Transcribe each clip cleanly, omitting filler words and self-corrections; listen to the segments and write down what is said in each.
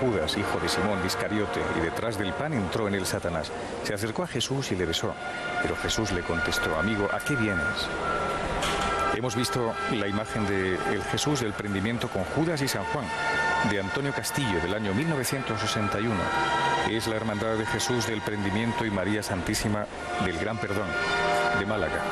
Judas, hijo de Simón de Iscariote, y detrás del pan entró en él Satanás. Se acercó a Jesús y le besó. Pero Jesús le contestó: amigo, ¿a qué vienes? Hemos visto la imagen del Jesús del prendimiento con Judas y San Juan, de Antonio Castillo, del año 1961. Es la Hermandad de Jesús del Prendimiento y María Santísima del Gran Perdón, de Málaga.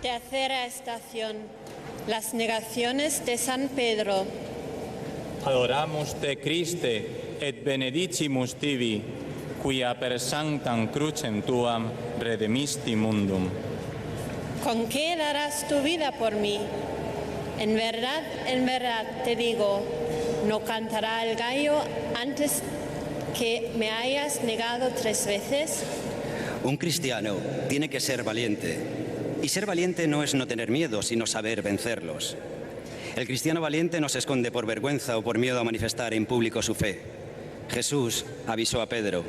Tercera estación. Las negaciones de San Pedro. Adoramus te Christe et benedicimus tibi, quia per sanctam crucem tuam redemisti mundum. ¿Con qué darás tu vida por mí? En verdad te digo, no cantará el gallo antes que me hayas negado 3 veces. Un cristiano tiene que ser valiente. Y ser valiente no es no tener miedo, sino saber vencerlos. El cristiano valiente no se esconde por vergüenza o por miedo a manifestar en público su fe. Jesús avisó a Pedro: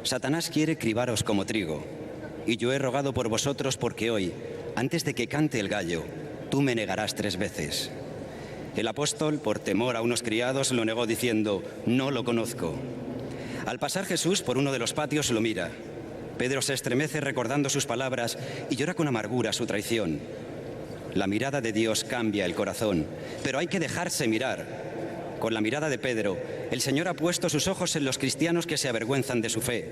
Satanás quiere cribaros como trigo, y yo he rogado por vosotros porque hoy, antes de que cante el gallo, tú me negarás 3 veces. El apóstol, por temor a unos criados, lo negó diciendo: no lo conozco. Al pasar Jesús por uno de los patios lo mira. Pedro se estremece recordando sus palabras y llora con amargura su traición. La mirada de Dios cambia el corazón, pero hay que dejarse mirar. Con la mirada de Pedro, el Señor ha puesto sus ojos en los cristianos que se avergüenzan de su fe,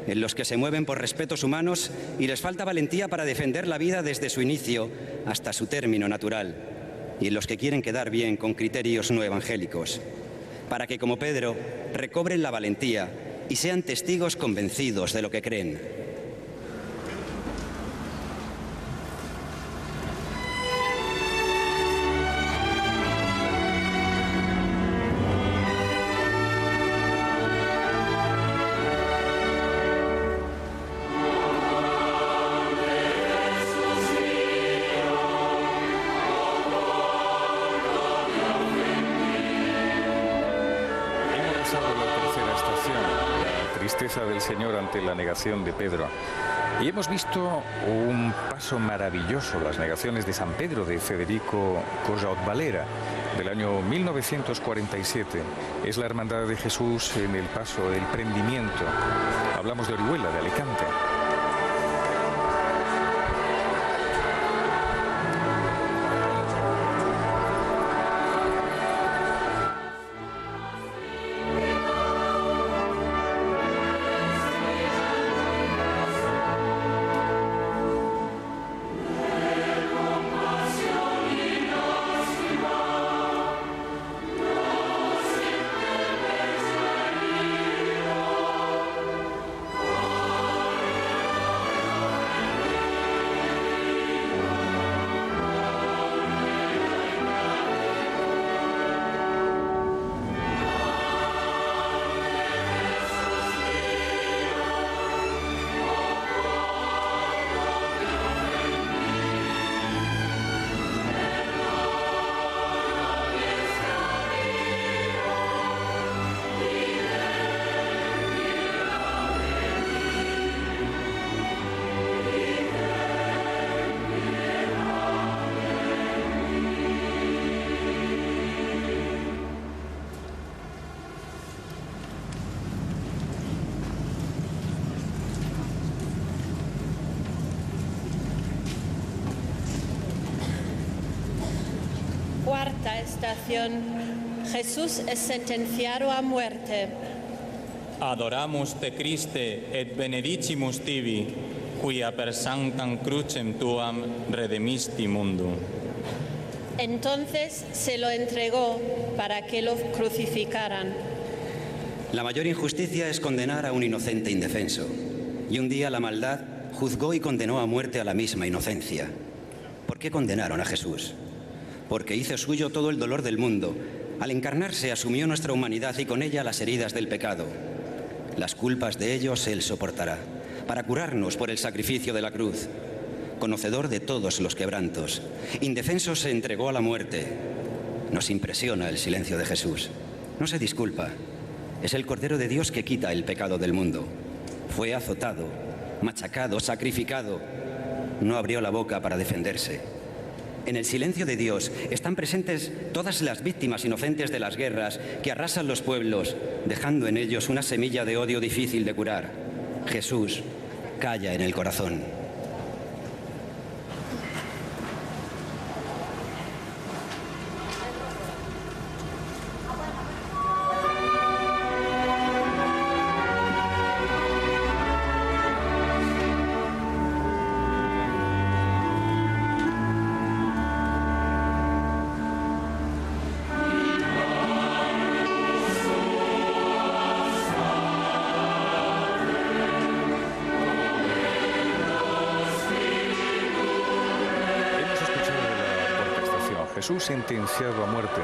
en los que se mueven por respetos humanos y les falta valentía para defender la vida desde su inicio hasta su término natural, y en los que quieren quedar bien con criterios no evangélicos, para que, como Pedro, recobren la valentía y sean testigos convencidos de lo que creen. Del Señor ante la negación de Pedro. Y hemos visto un paso maravilloso, las negaciones de San Pedro, de Federico Cojaut Valera, del año 1947. Es la Hermandad de Jesús en el paso del prendimiento. Hablamos de Orihuela, de Alicante. estación, Jesús es sentenciado a muerte. Adoramus te Christe et benedicimus tibi, quia per sanctam crucem tuam redemisti mundum. Entonces se lo entregó para que lo crucificaran. La mayor injusticia es condenar a un inocente indefenso. Y un día la maldad juzgó y condenó a muerte a la misma inocencia. ¿Por qué condenaron a Jesús? Porque hizo suyo todo el dolor del mundo. Al encarnarse asumió nuestra humanidad y con ella las heridas del pecado. Las culpas de ellos Él soportará, para curarnos por el sacrificio de la cruz. Conocedor de todos los quebrantos, indefenso se entregó a la muerte. Nos impresiona el silencio de Jesús. No se disculpa. Es el Cordero de Dios que quita el pecado del mundo. Fue azotado, machacado, sacrificado. No abrió la boca para defenderse. En el silencio de Dios están presentes todas las víctimas inocentes de las guerras que arrasan los pueblos, dejando en ellos una semilla de odio difícil de curar. Jesús calla en el corazón. Jesús sentenciado a muerte,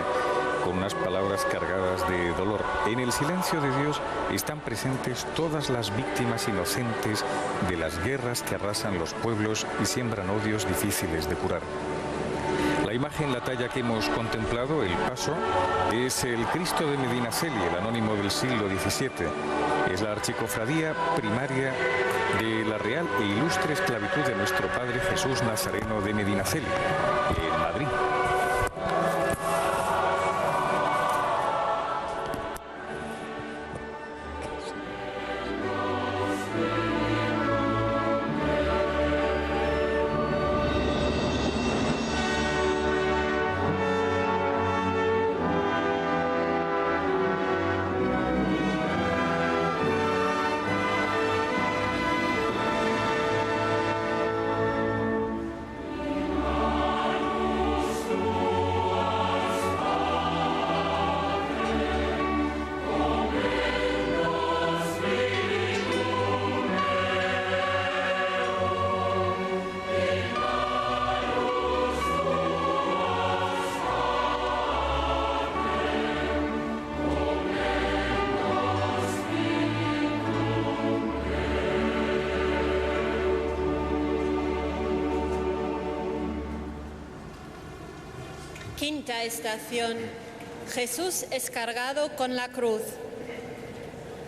con unas palabras cargadas de dolor. En el silencio de Dios están presentes todas las víctimas inocentes de las guerras que arrasan los pueblos y siembran odios difíciles de curar. La imagen, la talla que hemos contemplado, el paso, es el Cristo de Medinaceli, el anónimo del siglo XVII. Es la archicofradía primaria de la real e ilustre esclavitud de nuestro Padre Jesús Nazareno de Medinaceli, en Madrid. Quinta estación. Jesús es cargado con la cruz.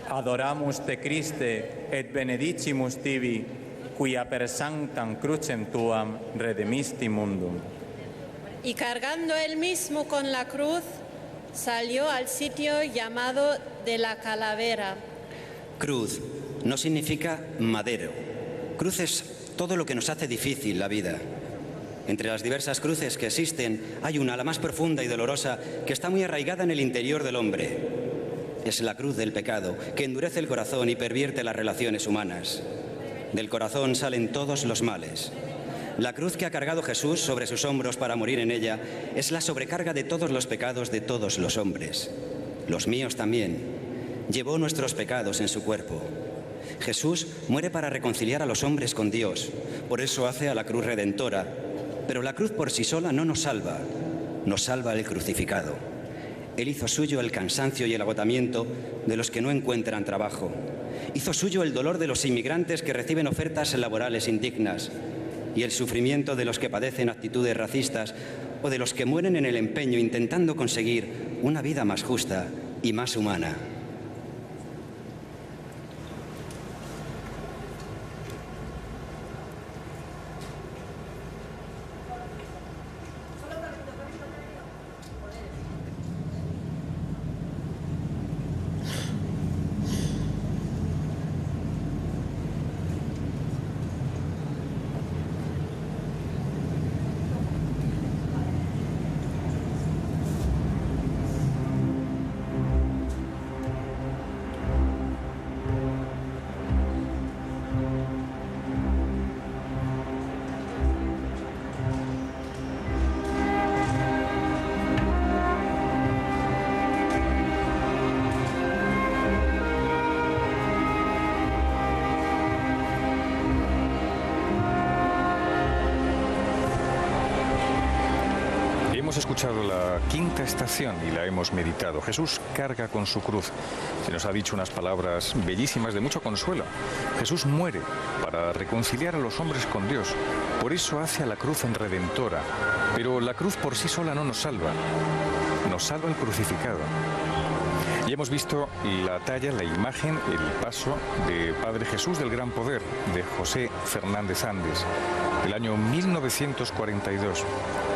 Adoramus te Christe et benedicimus tibi, quia per sanctam crucem tuam redemisti mundum. Y cargando él mismo con la cruz, salió al sitio llamado de la calavera. Cruz no significa madero. Cruz es todo lo que nos hace difícil la vida. Entre las diversas cruces que existen, hay una, la más profunda y dolorosa, que está muy arraigada en el interior del hombre. Es la cruz del pecado, que endurece el corazón y pervierte las relaciones humanas. Del corazón salen todos los males. La cruz que ha cargado Jesús sobre sus hombros para morir en ella es la sobrecarga de todos los pecados de todos los hombres. Los míos también. Llevó nuestros pecados en su cuerpo. Jesús muere para reconciliar a los hombres con Dios. Por eso hace a la cruz redentora. Pero la cruz por sí sola no nos salva el crucificado. Él hizo suyo el cansancio y el agotamiento de los que no encuentran trabajo. Hizo suyo el dolor de los inmigrantes que reciben ofertas laborales indignas y el sufrimiento de los que padecen actitudes racistas o de los que mueren en el empeño intentando conseguir una vida más justa y más humana. escuchado la quinta estación y la hemos meditado. Jesús carga con su cruz. Se nos ha dicho unas palabras bellísimas de mucho consuelo. Jesús muere para reconciliar a los hombres con Dios. Por eso hace a la cruz en redentora. Pero la cruz por sí sola no nos salva. Nos salva el crucificado. Y hemos visto la talla, la imagen, el paso de Padre Jesús del Gran Poder, de José Fernández Andes, del año 1942,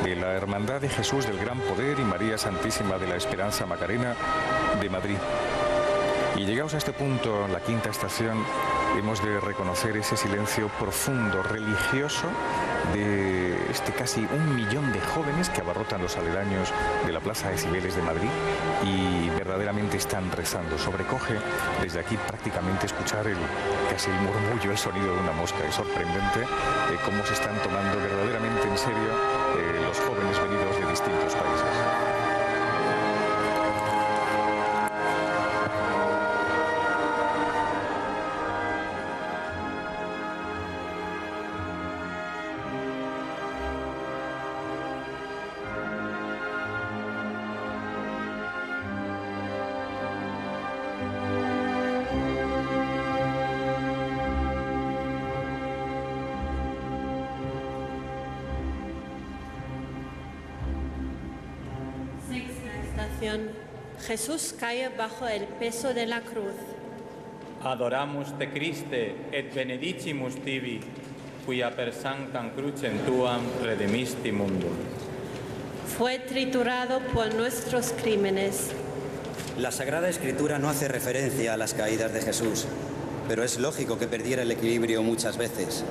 de la Hermandad de Jesús del Gran Poder y María Santísima de la Esperanza Macarena de Madrid. Y llegados a este punto, la quinta estación, hemos de reconocer ese silencio profundo, religioso, de casi 1 millón de jóvenes que abarrotan los aledaños de la Plaza de Cibeles de Madrid y verdaderamente están rezando. Sobrecoge desde aquí prácticamente escuchar casi el murmullo, el sonido de una mosca. Es sorprendente cómo se están tomando verdaderamente en serio los jóvenes venidos de distintos países. Jesús cae bajo el peso de la cruz. Adoramus te Christe et benedicimus tibi, quia per sanctam crucem tuam redemisti mundum. Fue triturado por nuestros crímenes. La Sagrada Escritura no hace referencia a las caídas de Jesús, pero es lógico que perdiera el equilibrio muchas veces.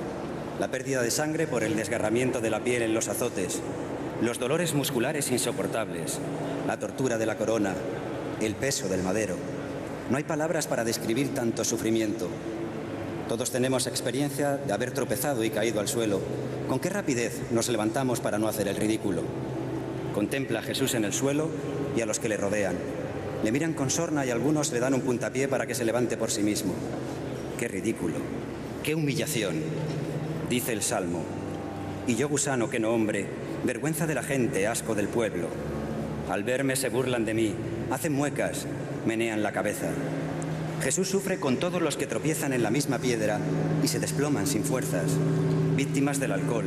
La pérdida de sangre por el desgarramiento de la piel en los azotes, los dolores musculares insoportables, la tortura de la corona, el peso del madero. No hay palabras para describir tanto sufrimiento. Todos tenemos experiencia de haber tropezado y caído al suelo. ¿Con qué rapidez nos levantamos para no hacer el ridículo? Contempla a Jesús en el suelo y a los que le rodean. Le miran con sorna y algunos le dan un puntapié para que se levante por sí mismo. ¡Qué ridículo! ¡Qué humillación! Dice el Salmo: y yo, gusano que no hombre, vergüenza de la gente, asco del pueblo. Al verme se burlan de mí, hacen muecas, menean la cabeza. Jesús sufre con todos los que tropiezan en la misma piedra y se desploman sin fuerzas, víctimas del alcohol,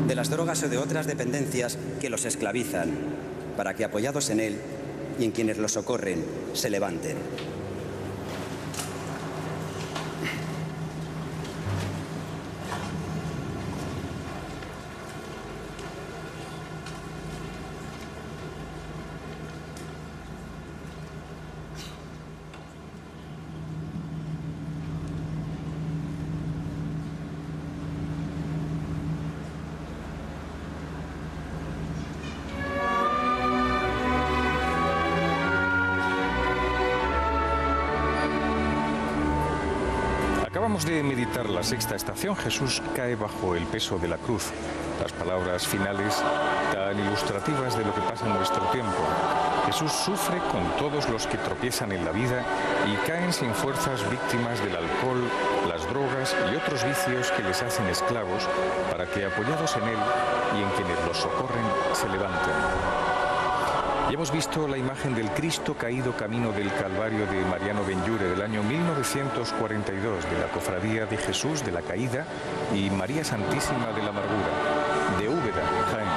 de las drogas o de otras dependencias que los esclavizan, para que apoyados en Él y en quienes los socorren, se levanten. Acabamos de meditar la sexta estación. Jesús cae bajo el peso de la cruz. Las palabras finales tan ilustrativas de lo que pasa en nuestro tiempo. Jesús sufre con todos los que tropiezan en la vida y caen sin fuerzas, víctimas del alcohol, las drogas y otros vicios que les hacen esclavos, para que apoyados en Él y en quienes los socorren, se levanten. Y hemos visto la imagen del Cristo caído camino del Calvario de Mariano Benlliure del año 1942, de la Cofradía de Jesús de la Caída y María Santísima de la Amargura, de Úbeda, Jaén.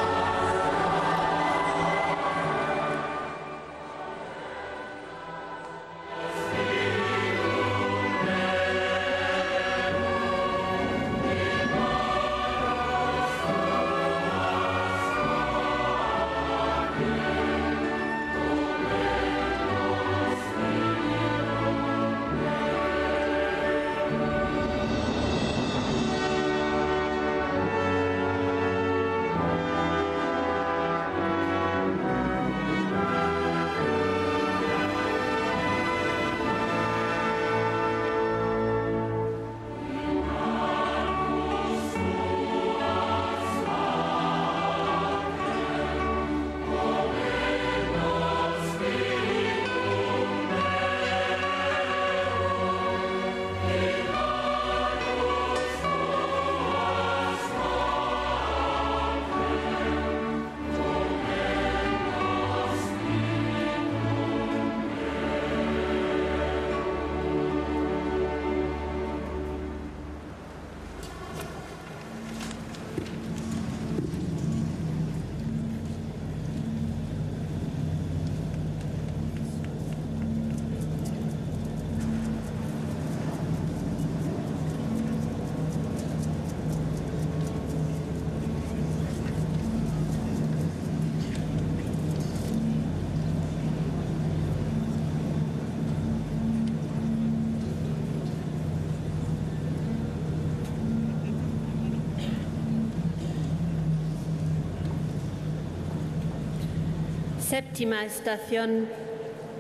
Séptima estación.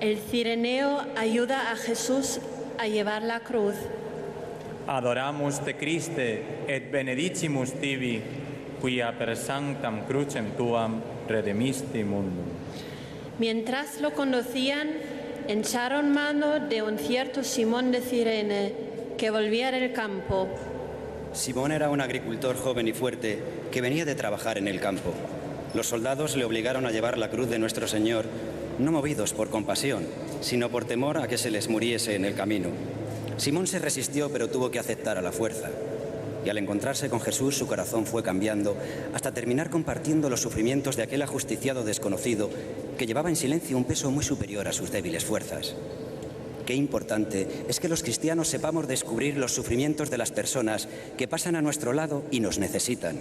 El cireneo ayuda a Jesús a llevar la cruz. Adoramus te Christe et benedicimus tibi, quia per sanctam crucem tuam redemisti mundum. Mientras lo conducían, echaron mano de un cierto Simón de Cirene, que volvía del campo. Simón era un agricultor joven y fuerte que venía de trabajar en el campo. Los soldados le obligaron a llevar la cruz de nuestro Señor, no movidos por compasión, sino por temor a que se les muriese en el camino. Simón se resistió, pero tuvo que aceptar a la fuerza. Y al encontrarse con Jesús, su corazón fue cambiando hasta terminar compartiendo los sufrimientos de aquel ajusticiado desconocido que llevaba en silencio un peso muy superior a sus débiles fuerzas. Qué importante es que los cristianos sepamos descubrir los sufrimientos de las personas que pasan a nuestro lado y nos necesitan.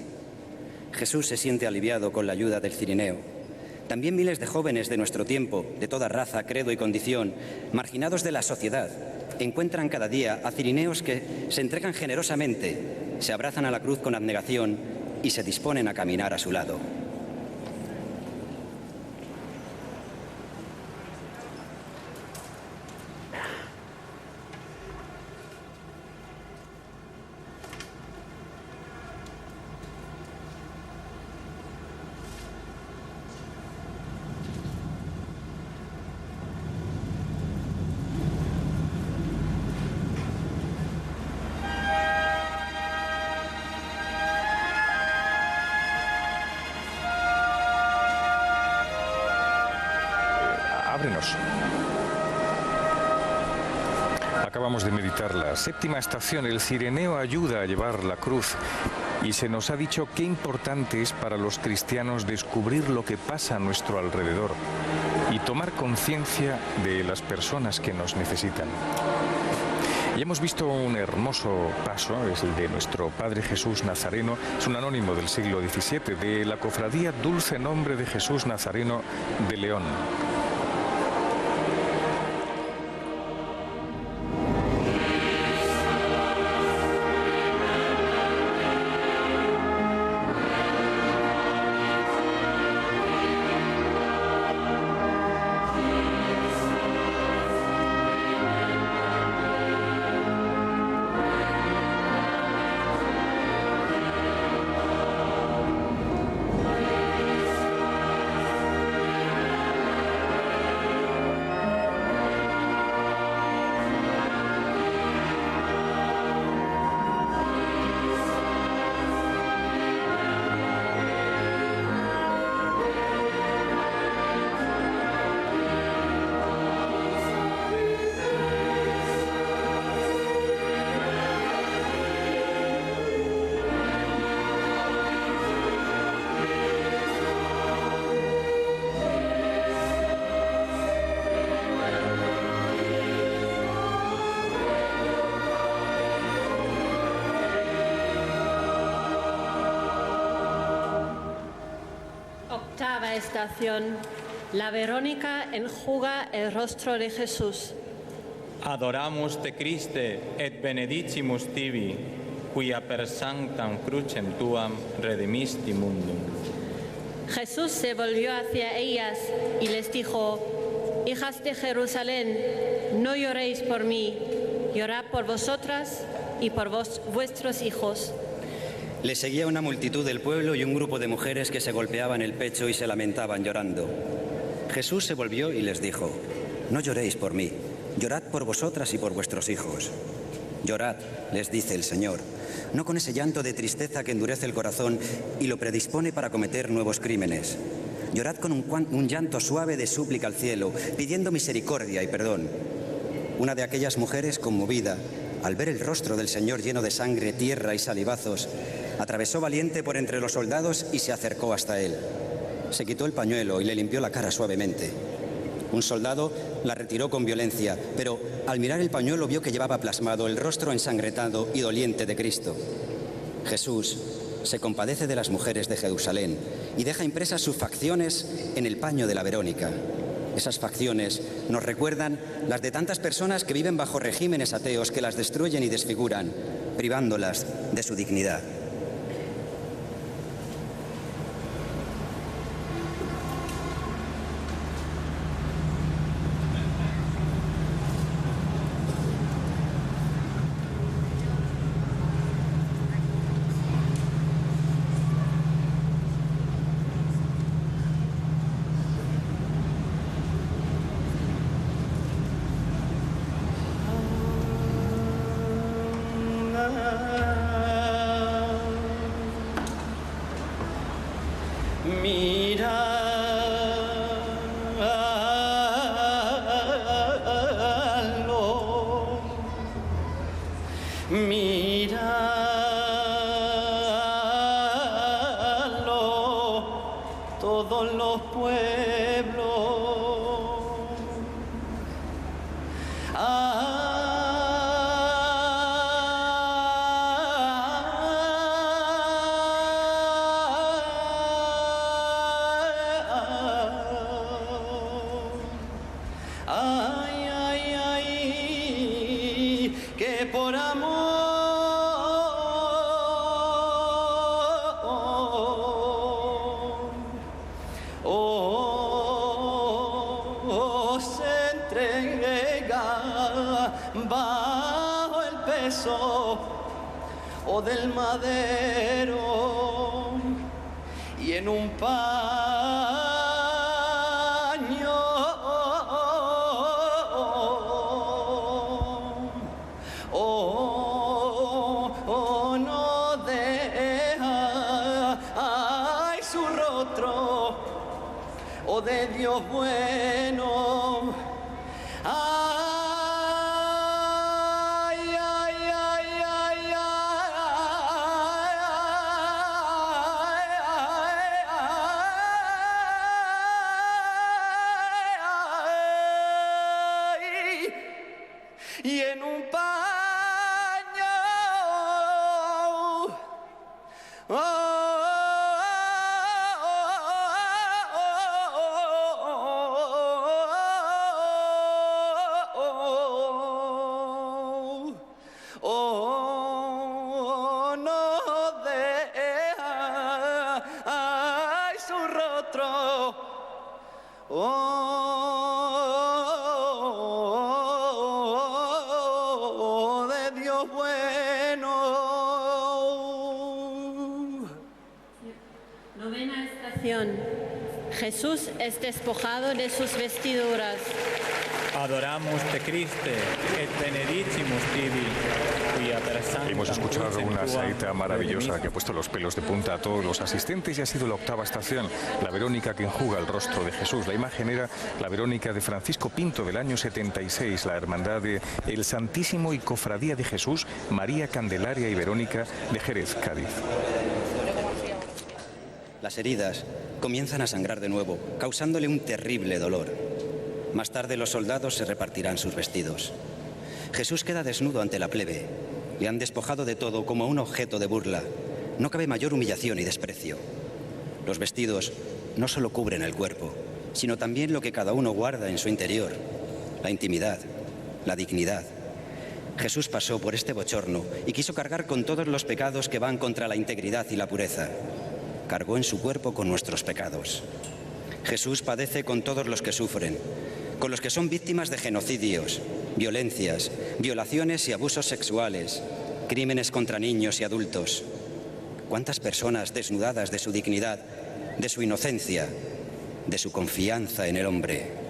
Jesús se siente aliviado con la ayuda del cireneo. También miles de jóvenes de nuestro tiempo, de toda raza, credo y condición, marginados de la sociedad, encuentran cada día a cirineos que se entregan generosamente, se abrazan a la cruz con abnegación y se disponen a caminar a su lado. Ábrenos. Acabamos de meditar la séptima estación. El cireneo ayuda a llevar la cruz. Y se nos ha dicho qué importante es para los cristianos descubrir lo que pasa a nuestro alrededor y tomar conciencia de las personas que nos necesitan. Y hemos visto un hermoso paso, es el de nuestro Padre Jesús Nazareno, es un anónimo del siglo XVII, de la cofradía Dulce Nombre de Jesús Nazareno de León. Octava estación. La Verónica enjuga el rostro de Jesús. Adoramus te Christe et benedicimus tibi, quia per sanctam crucem tuam redemisti mundum. Jesús se volvió hacia ellas y les dijo: Hijas de Jerusalén, no lloréis por mí, llorad por vosotras y por vuestros hijos. Le seguía una multitud del pueblo y un grupo de mujeres que se golpeaban el pecho y se lamentaban llorando. Jesús se volvió y les dijo: No lloréis por mí, llorad por vosotras y por vuestros hijos. Llorad, les dice el Señor, no con ese llanto de tristeza que endurece el corazón y lo predispone para cometer nuevos crímenes. Llorad con un llanto suave de súplica al cielo, pidiendo misericordia y perdón. Una de aquellas mujeres, conmovida, al ver el rostro del Señor lleno de sangre, tierra y salivazos, atravesó valiente por entre los soldados y se acercó hasta él. Se quitó el pañuelo y le limpió la cara suavemente. Un soldado la retiró con violencia, pero al mirar el pañuelo vio que llevaba plasmado el rostro ensangrentado y doliente de Cristo. Jesús se compadece de las mujeres de Jerusalén y deja impresas sus facciones en el paño de la Verónica. Esas facciones nos recuerdan las de tantas personas que viven bajo regímenes ateos que las destruyen y desfiguran, privándolas de su dignidad. Míralo, todos los pueblos. Que por amor se entrega bajo el peso del madero y en un no deja su rostro de Dios bueno. Y en un paño no deja su rostro de Dios bueno. Novena estación. Jesús es despojado de sus vestiduras. Adoramos te Christe, et benedicimus tibi, quia per sanctam Hemos escuchado crucem una tuam saeta maravillosa redemisti. que ha puesto los pelos de punta a todos los asistentes y ha sido la octava estación, la Verónica que enjuga el rostro de Jesús. La imagen era la Verónica de Francisco Pinto del año 76, la hermandad de El Santísimo y Cofradía de Jesús, María Candelaria y Verónica de Jerez, Cádiz. Las heridas comienzan a sangrar de nuevo, causándole un terrible dolor. Más tarde los soldados se repartirán sus vestidos. Jesús queda desnudo ante la plebe. Le han despojado de todo como un objeto de burla. No cabe mayor humillación y desprecio. Los vestidos no solo cubren el cuerpo, sino también lo que cada uno guarda en su interior, la intimidad, la dignidad. Jesús pasó por este bochorno y quiso cargar con todos los pecados que van contra la integridad y la pureza. Cargó en su cuerpo con nuestros pecados. Jesús padece con todos los que sufren, con los que son víctimas de genocidios, violencias, violaciones y abusos sexuales, crímenes contra niños y adultos. ¿Cuántas personas desnudadas de su dignidad, de su inocencia, de su confianza en el hombre?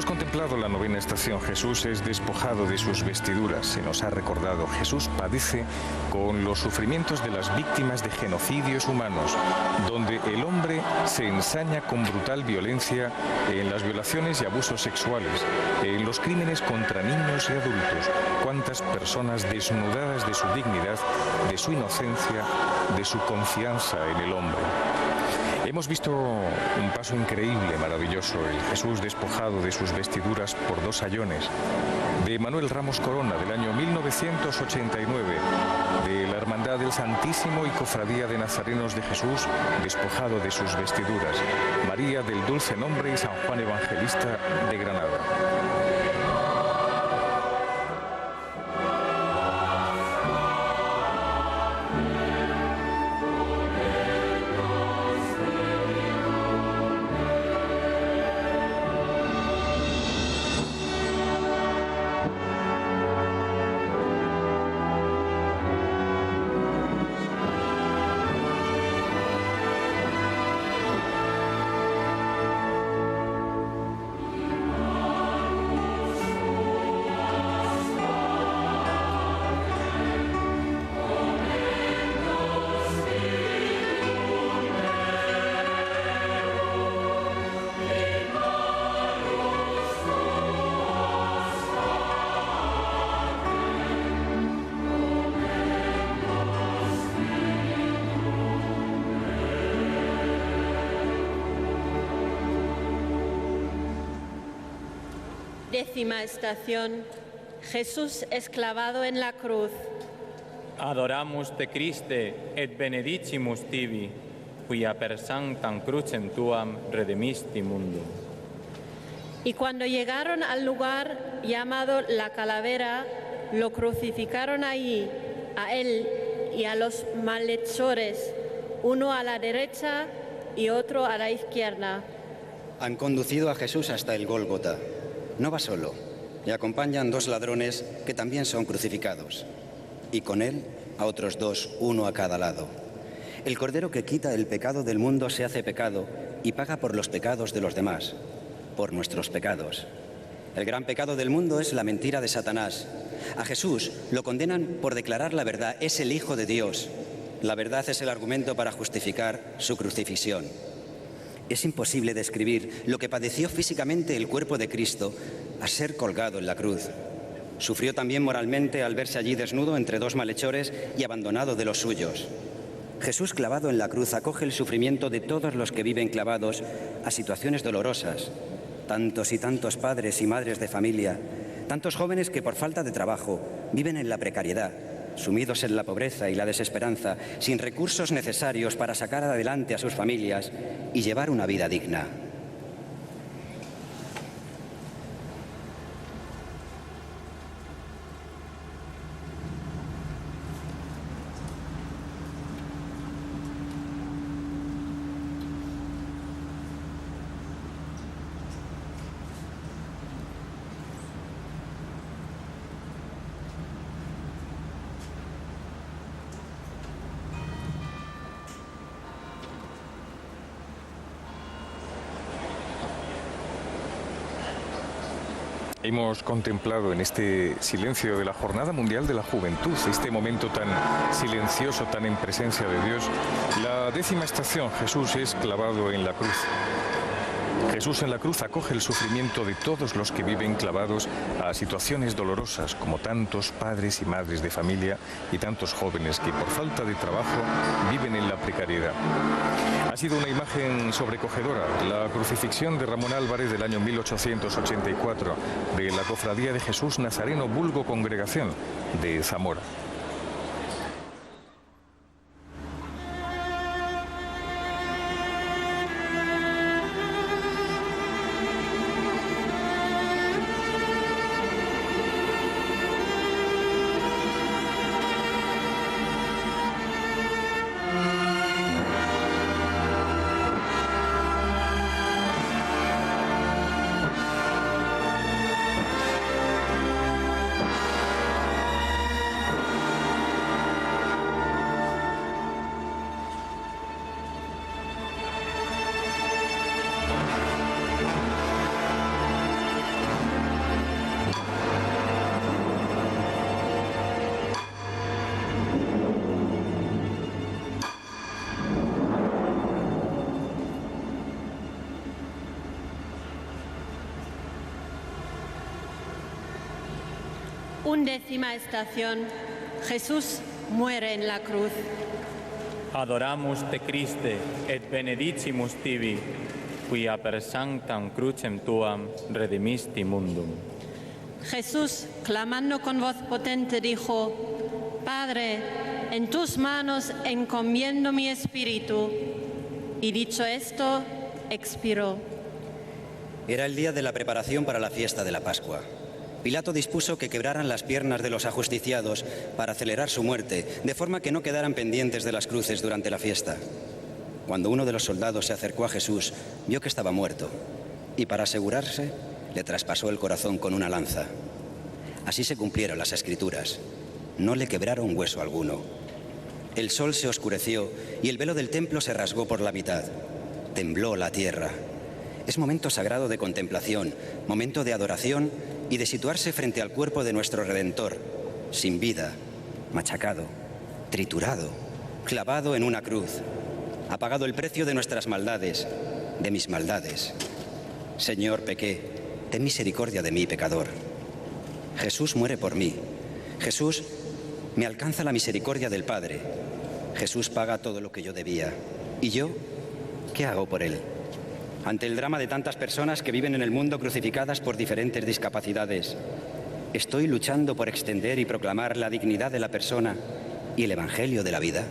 Hemos contemplado la novena estación. Jesús es despojado de sus vestiduras. Se nos ha recordado, Jesús padece con los sufrimientos de las víctimas de genocidios humanos, donde el hombre se ensaña con brutal violencia en las violaciones y abusos sexuales, en los crímenes contra niños y adultos. Cuántas personas desnudadas de su dignidad, de su inocencia, de su confianza en el hombre. Hemos visto un paso increíble, maravilloso, el Jesús despojado de sus vestiduras por dos sayones, de Manuel Ramos Corona, del año 1989, de la Hermandad del Santísimo y Cofradía de Nazarenos de Jesús, despojado de sus vestiduras, María del Dulce Nombre y San Juan Evangelista de Granada. 10ª estación. Jesús es clavado en la cruz. Adoramus te Christe et benedicimus tibi, quia per sanctam crucem tuam redemisti mundum. Y cuando llegaron al lugar llamado la calavera, lo crucificaron allí, a él y a los malhechores, uno a la derecha y otro a la izquierda. Han conducido a Jesús hasta el Gólgota. No va solo, le acompañan 2 ladrones que también son crucificados. Y con él a otros 2, uno a cada lado. El Cordero que quita el pecado del mundo se hace pecado y paga por los pecados de los demás, por nuestros pecados. El gran pecado del mundo es la mentira de Satanás. A Jesús lo condenan por declarar la verdad, es el Hijo de Dios. La verdad es el argumento para justificar su crucifixión. Es imposible describir lo que padeció físicamente el cuerpo de Cristo a ser colgado en la cruz. Sufrió también moralmente al verse allí desnudo entre 2 malhechores y abandonado de los suyos. Jesús clavado en la cruz acoge el sufrimiento de todos los que viven clavados a situaciones dolorosas. Tantos y tantos padres y madres de familia, tantos jóvenes que por falta de trabajo viven en la precariedad, sumidos en la pobreza y la desesperanza, sin recursos necesarios para sacar adelante a sus familias y llevar una vida digna. Hemos contemplado en este silencio de la Jornada Mundial de la Juventud, este momento tan silencioso, tan en presencia de Dios, la 10ª estación. Jesús es clavado en la cruz. Jesús en la cruz acoge el sufrimiento de todos los que viven clavados a situaciones dolorosas, como tantos padres y madres de familia y tantos jóvenes que por falta de trabajo viven en la precariedad. Ha sido una imagen sobrecogedora, la crucifixión de Ramón Álvarez del año 1884 de la Cofradía de Jesús Nazareno vulgo Congregación de Zamora. Undécima estación. Jesús muere en la cruz. Adoramus te Christe et benedicimus tibi, quia per sanctam crucem tuam redemisti mundum. Jesús, clamando con voz potente, dijo: Padre, en tus manos encomiendo mi espíritu. Y dicho esto, expiró. Era el día de la preparación para la fiesta de la Pascua. Pilato dispuso que quebraran las piernas de los ajusticiados para acelerar su muerte, de forma que no quedaran pendientes de las cruces durante la fiesta. Cuando uno de los soldados se acercó a Jesús, vio que estaba muerto, y para asegurarse, le traspasó el corazón con una lanza. Así se cumplieron las Escrituras. No le quebraron hueso alguno. El sol se oscureció y el velo del templo se rasgó por la mitad. Tembló la tierra. Es momento sagrado de contemplación, momento de adoración y de situarse frente al cuerpo de nuestro Redentor, sin vida, machacado, triturado, clavado en una cruz. Ha pagado el precio de nuestras maldades, de mis maldades. Señor, pequé, ten misericordia de mí, pecador. Jesús muere por mí. Jesús me alcanza la misericordia del Padre. Jesús paga todo lo que yo debía. ¿Y yo qué hago por él? ante el drama de tantas personas que viven en el mundo crucificadas por diferentes discapacidades. Estoy luchando por extender y proclamar la dignidad de la persona y el evangelio de la vida.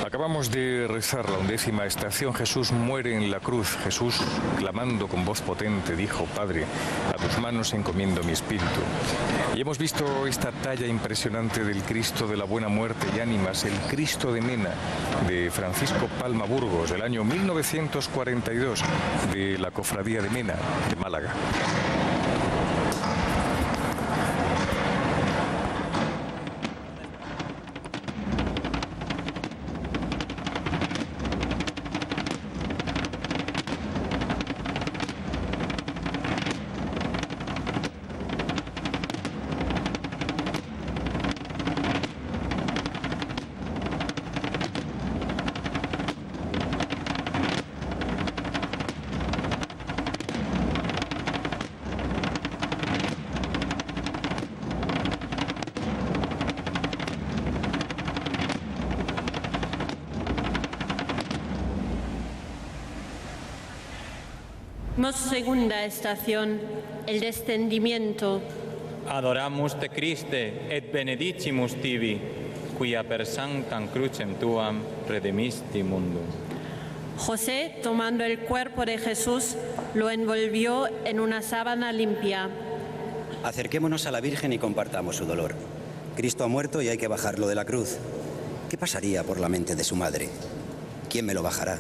Acabamos de rezar la 11ª estación. Jesús muere en la cruz. Jesús, clamando con voz potente, dijo: Padre, a tus manos encomiendo mi espíritu. Y hemos visto esta talla impresionante del Cristo de la Buena Muerte y Ánimas, el Cristo de Mena, de Francisco Palma Burgos, del año 1942, de la Cofradía de Mena, de Málaga. Segunda estación, el descendimiento. Adoramus te Christe et benedicimus tibi, quia per sanctam crucem tuam redemisti mundum. José, tomando el cuerpo de Jesús, lo envolvió en una sábana limpia. Acerquémonos a la Virgen y compartamos su dolor. Cristo ha muerto y hay que bajarlo de la cruz. ¿Qué pasaría por la mente de su madre? ¿Quién me lo bajará?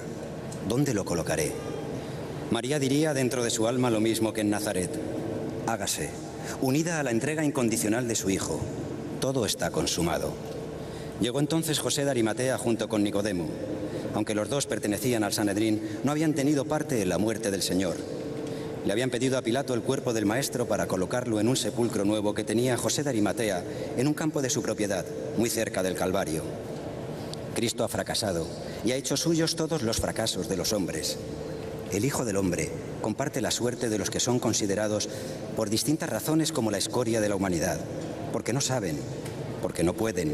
¿Dónde lo colocaré? María diría dentro de su alma lo mismo que en Nazaret: hágase, unida a la entrega incondicional de su Hijo. Todo está consumado. Llegó entonces José de Arimatea junto con Nicodemo. Aunque los dos pertenecían al Sanedrín, no habían tenido parte en la muerte del Señor. Le habían pedido a Pilato el cuerpo del Maestro para colocarlo en un sepulcro nuevo que tenía José de Arimatea en un campo de su propiedad, muy cerca del Calvario. Cristo ha fracasado y ha hecho suyos todos los fracasos de los hombres. El Hijo del Hombre comparte la suerte de los que son considerados por distintas razones como la escoria de la humanidad, porque no saben, porque no pueden,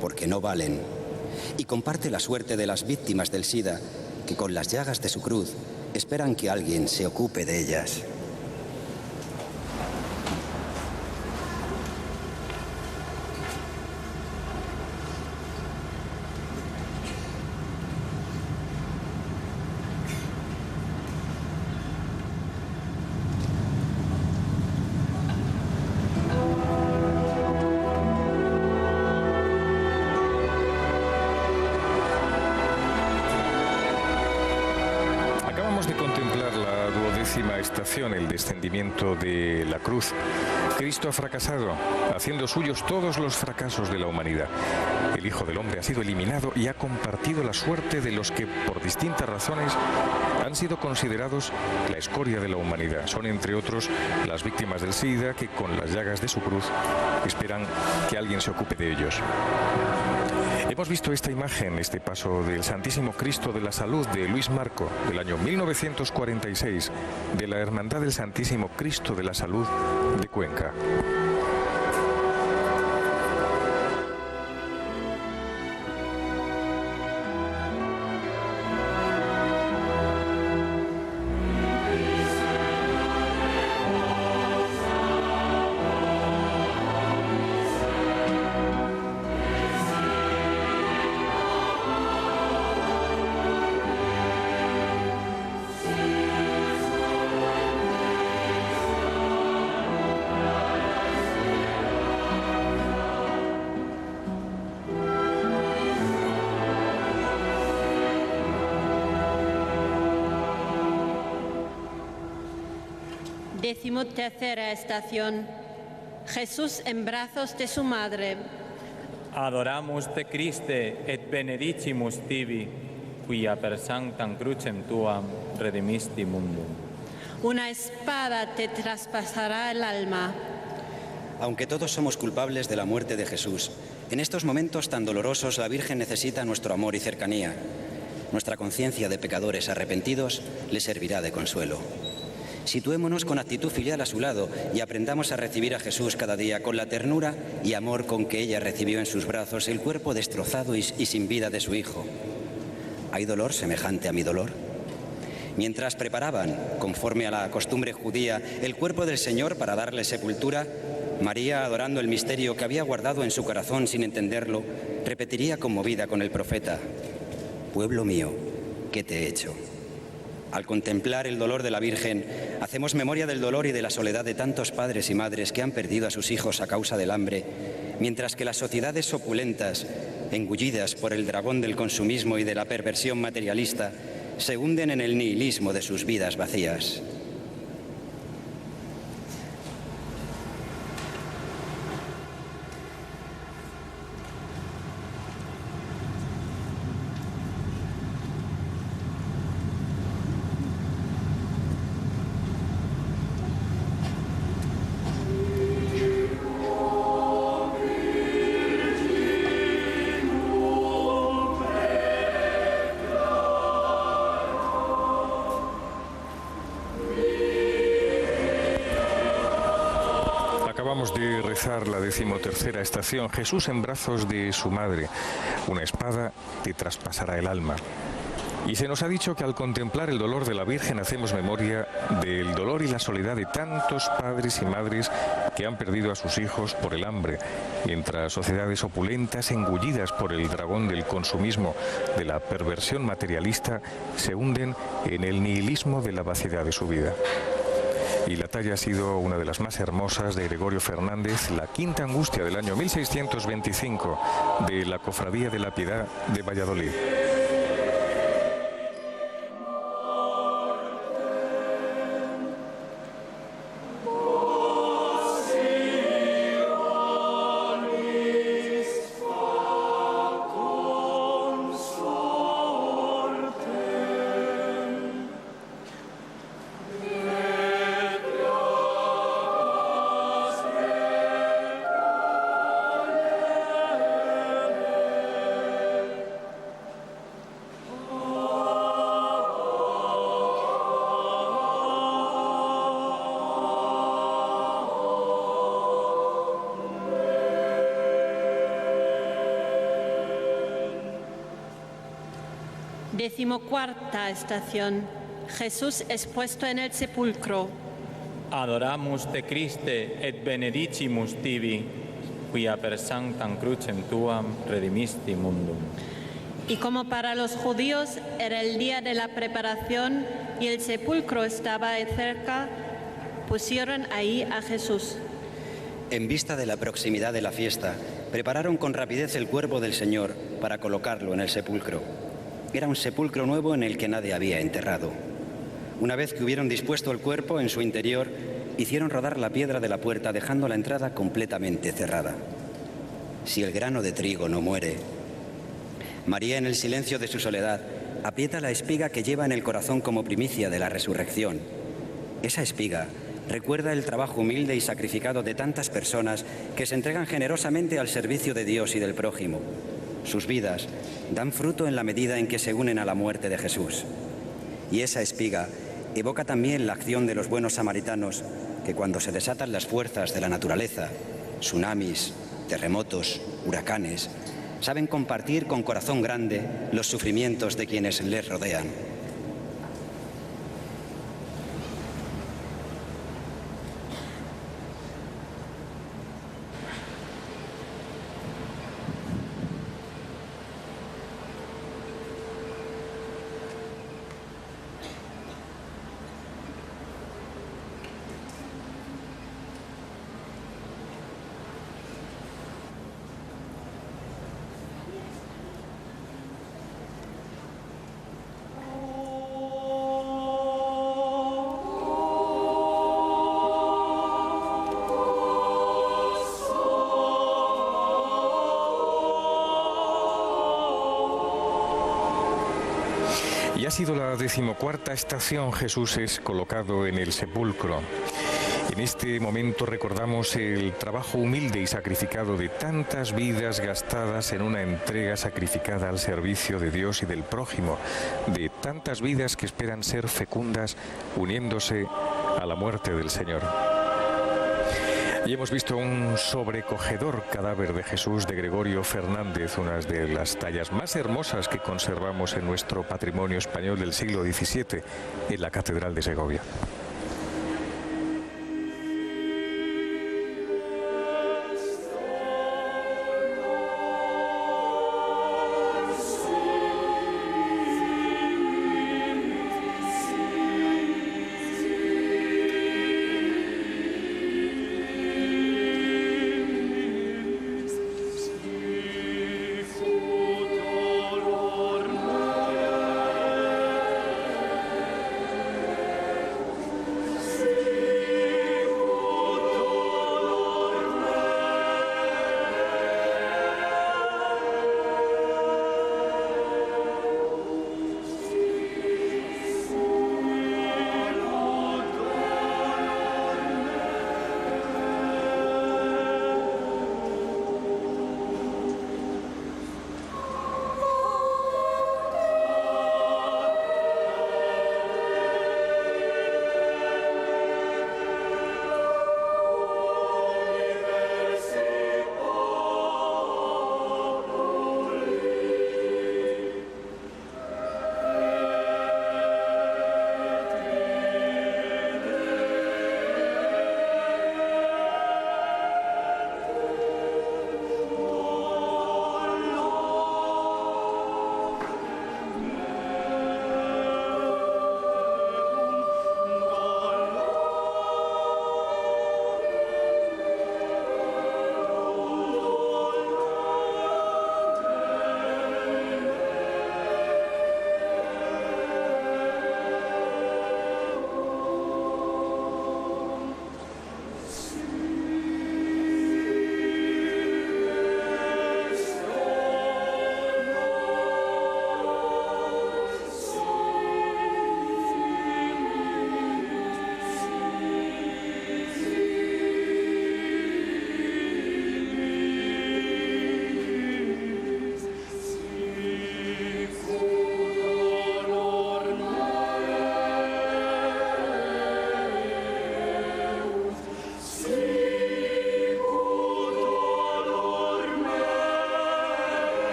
porque no valen. Y comparte la suerte de las víctimas del SIDA, que con las llagas de su cruz esperan que alguien se ocupe de ellas. Estación, el descendimiento de la cruz. Cristo ha fracasado, haciendo suyos todos los fracasos de la humanidad. El Hijo del Hombre ha sido eliminado y ha compartido la suerte de los que, por distintas razones, han sido considerados la escoria de la humanidad. Son, entre otros, las víctimas del SIDA, que con las llagas de su cruz esperan que alguien se ocupe de ellos. Hemos visto esta imagen, este paso del Santísimo Cristo de la Salud de Luis Marco, del año 1946, de la Hermandad del Santísimo Cristo de la Salud de Cuenca. 13ª estación. Jesús en brazos de su madre. Adoramus te Christe et benedicimus tibi, quia per sanctam crucem tuam redimisti mundum. Una espada te traspasará el alma. Aunque todos somos culpables de la muerte de Jesús, en estos momentos tan dolorosos la Virgen necesita nuestro amor y cercanía. Nuestra conciencia de pecadores arrepentidos le servirá de consuelo. Situémonos con actitud filial a su lado y aprendamos a recibir a Jesús cada día con la ternura y amor con que ella recibió en sus brazos el cuerpo destrozado y sin vida de su Hijo. ¿Hay dolor semejante a mi dolor? Mientras preparaban, conforme a la costumbre judía, el cuerpo del Señor para darle sepultura, María, adorando el misterio que había guardado en su corazón sin entenderlo, repetiría conmovida con el profeta: «Pueblo mío, ¿qué te he hecho?». Al contemplar el dolor de la Virgen, hacemos memoria del dolor y de la soledad de tantos padres y madres que han perdido a sus hijos a causa del hambre, mientras que las sociedades opulentas, engullidas por el dragón del consumismo y de la perversión materialista, se hunden en el nihilismo de sus vidas vacías. Acabamos de rezar la 13ª estación. Jesús en brazos de su madre. Una espada te traspasará el alma. Y se nos ha dicho que al contemplar el dolor de la Virgen hacemos memoria del dolor y la soledad de tantos padres y madres que han perdido a sus hijos por el hambre, mientras sociedades opulentas, engullidas por el dragón del consumismo, de la perversión materialista, se hunden en el nihilismo de la vaciedad de su vida. Y la talla ha sido una de las más hermosas de Gregorio Fernández, la Quinta Angustia del año 1625 de la Cofradía de la Piedad de Valladolid. Decimocuarta estación. Jesús expuesto en el sepulcro. Adoramus te Christe et benedicimus tibi, quia per sanctam crucem tuam redimisti mundum. Y como para los judíos era el día de la preparación y el sepulcro estaba cerca, pusieron ahí a Jesús. En vista de la proximidad de la fiesta, prepararon con rapidez el cuerpo del Señor para colocarlo en el sepulcro. Era un sepulcro nuevo en el que nadie había enterrado. Una vez que hubieron dispuesto el cuerpo en su interior, hicieron rodar la piedra de la puerta, dejando la entrada completamente cerrada. Si el grano de trigo no muere, María, en el silencio de su soledad, aprieta la espiga que lleva en el corazón como primicia de la resurrección. Esa espiga recuerda el trabajo humilde y sacrificado de tantas personas que se entregan generosamente al servicio de Dios y del prójimo. Sus vidas dan fruto en la medida en que se unen a la muerte de Jesús. Y esa espiga evoca también la acción de los buenos samaritanos que, cuando se desatan las fuerzas de la naturaleza, tsunamis, terremotos, huracanes, saben compartir con corazón grande los sufrimientos de quienes les rodean. Y ha sido la 14ª estación. Jesús es colocado en el sepulcro. En este momento recordamos el trabajo humilde y sacrificado de tantas vidas gastadas en una entrega sacrificada al servicio de Dios y del prójimo, de tantas vidas que esperan ser fecundas uniéndose a la muerte del Señor. Y hemos visto un sobrecogedor cadáver de Jesús de Gregorio Fernández, una de las tallas más hermosas que conservamos en nuestro patrimonio español del siglo XVII, en la Catedral de Segovia.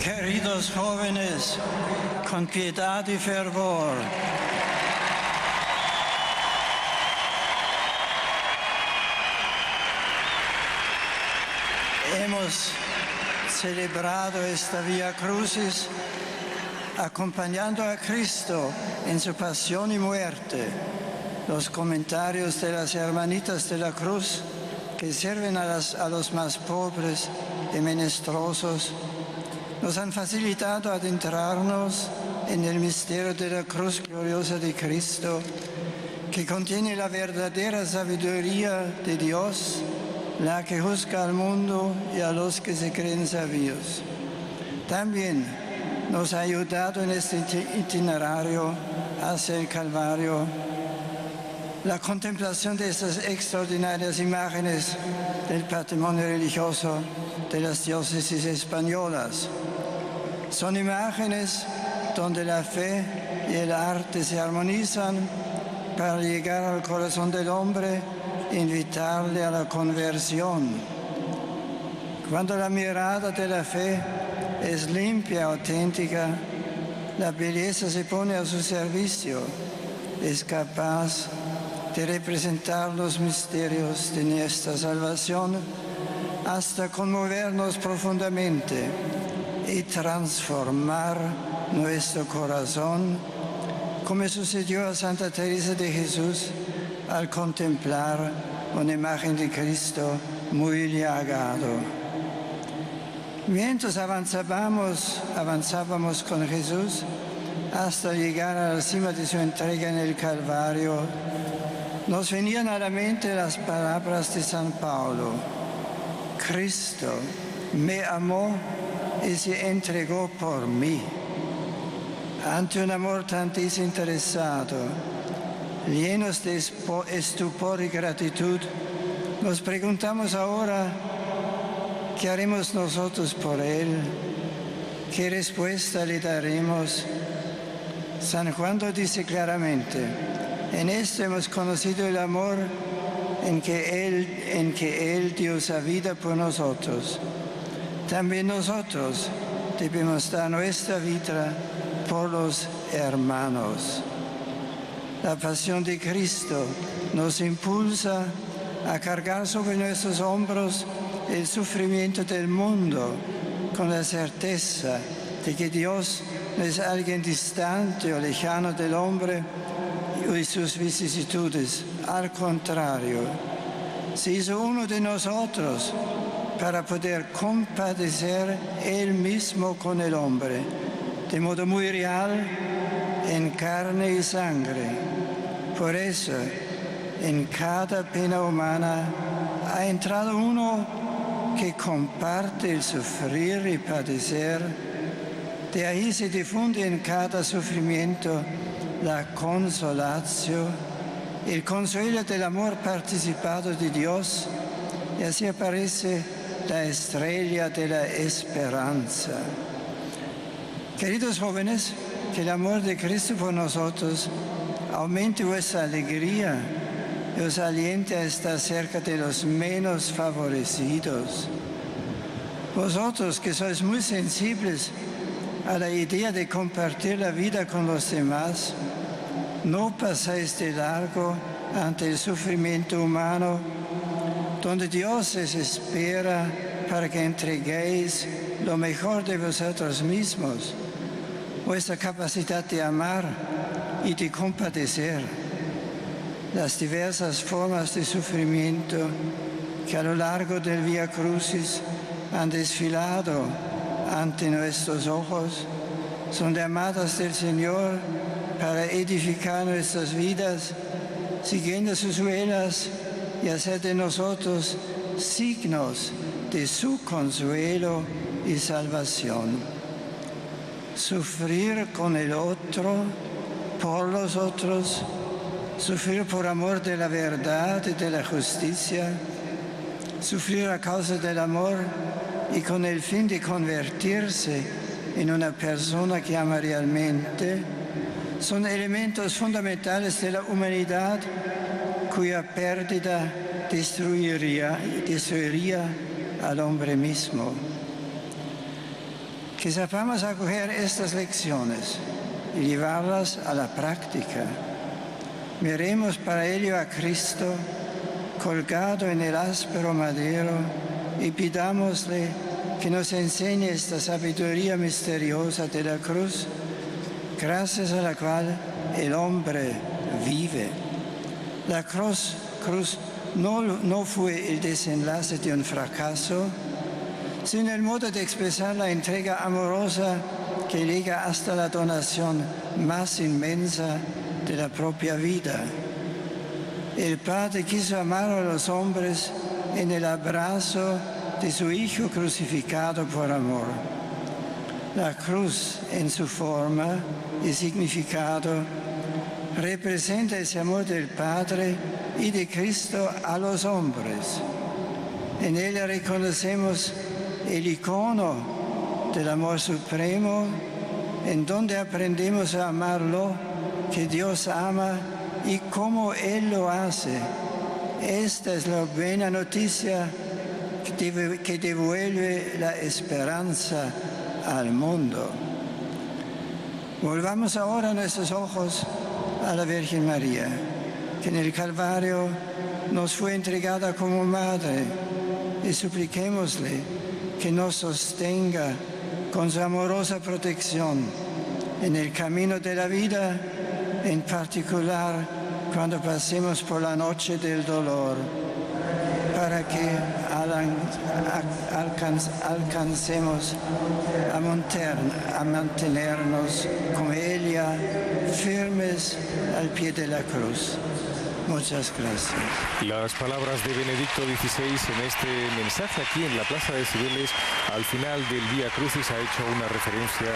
Queridos jóvenes, con piedad y fervor, hemos celebrado esta Vía Crucis acompañando a Cristo en su pasión y muerte. Los comentarios de las hermanitas de la cruz que sirven a los más pobres y menesterosos nos han facilitado adentrarnos en el misterio de la cruz gloriosa de Cristo, que contiene la verdadera sabiduría de Dios, la que juzga al mundo y a los que se creen sabios. También nos ha ayudado en este itinerario hacia el Calvario la contemplación de estas extraordinarias imágenes del patrimonio religioso de las diócesis españolas. Son imágenes donde la fe y el arte se armonizan para llegar al corazón del hombre e invitarle a la conversión. Cuando la mirada de la fe es limpia, auténtica, la belleza se pone a su servicio, es capaz de representar los misterios de nuestra salvación hasta conmovernos profundamente y transformar nuestro corazón, como sucedió a Santa Teresa de Jesús al contemplar una imagen de Cristo muy llagado. Mientras avanzábamos con Jesús hasta llegar a la cima de su entrega en el Calvario, nos venían a la mente las palabras de San Pablo: Cristo me amó y se entregó por mí. Ante un amor tan desinteresado, llenos de estupor y gratitud, nos preguntamos ahora, ¿qué haremos nosotros por Él? ¿Qué respuesta le daremos? San Juan lo dice claramente: en esto hemos conocido el amor en que Él dio su vida por nosotros. También nosotros debemos dar nuestra vida por los hermanos. La pasión de Cristo nos impulsa a cargar sobre nuestros hombros el sufrimiento del mundo, con la certeza de que Dios no es alguien distante o lejano del hombre y sus vicisitudes. Al contrario, se hizo uno de nosotros para poder compadecer Él mismo con el hombre, de modo muy real, en carne y sangre. Por eso, en cada pena humana ha entrado uno que comparte el sufrir y padecer. De ahí se difunde en cada sufrimiento la consolatio, el consuelo del amor participado de Dios, y así aparece la estrella de la esperanza. Queridos jóvenes, que el amor de Cristo por nosotros aumente vuestra alegría y os aliente a estar cerca de los menos favorecidos. Vosotros que sois muy sensibles a la idea de compartir la vida con los demás, no pasáis de largo ante el sufrimiento humano, donde Dios os espera para que entreguéis lo mejor de vosotros mismos, vuestra capacidad de amar y de compadecer. Las diversas formas de sufrimiento que a lo largo del Vía Crucis han desfilado ante nuestros ojos son llamadas del Señor para edificar nuestras vidas, siguiendo sus huellas y hacer de nosotros signos de su consuelo y salvación. Sufrir con el otro, por los otros, sufrir por amor de la verdad y de la justicia, sufrir a causa del amor y con el fin de convertirse en una persona que ama realmente, son elementos fundamentales de la humanidad cuya pérdida destruiría al hombre mismo. Que sepamos acoger estas lecciones y llevarlas a la práctica. Miremos para ello a Cristo colgado en el áspero madero y pidámosle que nos enseñe esta sabiduría misteriosa de la cruz gracias a la cual el hombre vive. La cruz no fue el desenlace de un fracaso, sino el modo de expresar la entrega amorosa que llega hasta la donación más inmensa de la propia vida. El Padre quiso amar a los hombres en el abrazo de su Hijo crucificado por amor. La cruz, en su forma y significado, representa ese amor del Padre y de Cristo a los hombres. En ella reconocemos el icono del amor supremo, en donde aprendemos a amarlo, que Dios ama y cómo Él lo hace. Esta es la buena noticia que devuelve la esperanza al mundo. Volvamos ahora nuestros ojos a la Virgen María, que en el Calvario nos fue entregada como madre, y supliquémosle que nos sostenga con su amorosa protección en el camino de la vida, en particular cuando pasemos por la noche del dolor, para que alcancemos a mantenernos como ella, firmes al pie de la cruz. Muchas gracias. Las palabras de Benedicto XVI en este mensaje aquí en la Plaza de Cibeles, al final del Vía Crucis, ha hecho una referencia,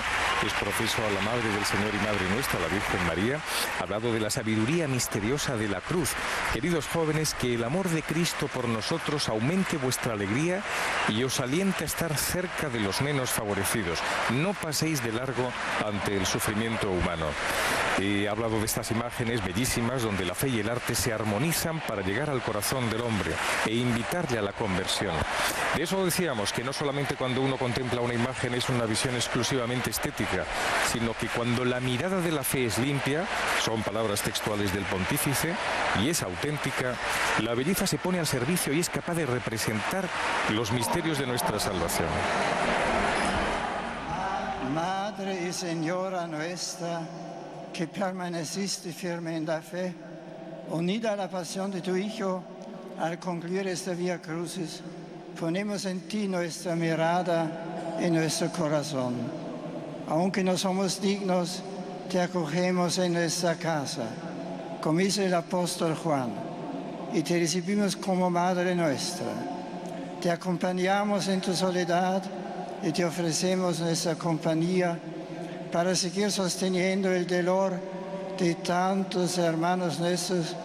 es profeso a la Madre del Señor y Madre Nuestra, la Virgen María, ha hablado de la sabiduría misteriosa de la cruz. Queridos jóvenes, que el amor de Cristo por nosotros aumente vuestra alegría y os aliente a estar cerca de los menos favorecidos. No paséis de largo ante el sufrimiento humano. He hablado de estas imágenes bellísimas donde la fe y el arte se armonizan para llegar al corazón del hombre e invitarle a la conversión. De eso decíamos, que no solamente cuando uno contempla una imagen es una visión exclusivamente estética, sino que cuando la mirada de la fe es limpia, son palabras textuales del pontífice, y es auténtica, la belleza se pone al servicio y es capaz de representar los misterios de nuestra salvación. Madre y Señora nuestra, que permaneciste firme en la fe, unida a la pasión de tu Hijo, al concluir esta Vía Crucis, ponemos en ti nuestra mirada y nuestro corazón. Aunque no somos dignos, te acogemos en nuestra casa, como dice el apóstol Juan, y te recibimos como Madre nuestra. Te acompañamos en tu soledad y te ofrecemos nuestra compañía para seguir sosteniendo el dolor de tantos hermanos nuestros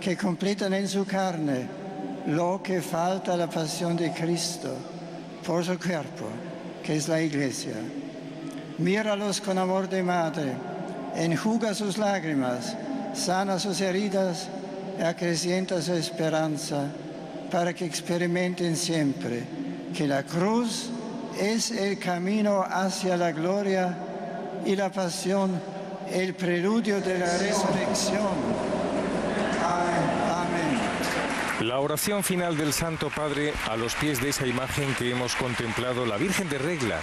que completan en su carne lo que falta a la pasión de Cristo por su cuerpo, que es la Iglesia. Míralos con amor de madre, enjuga sus lágrimas, sana sus heridas y acrecienta su esperanza, para que experimenten siempre que la cruz es el camino hacia la gloria y la pasión, el preludio de la resurrección. Amén. La oración final del Santo Padre a los pies de esa imagen que hemos contemplado, la Virgen de Regla,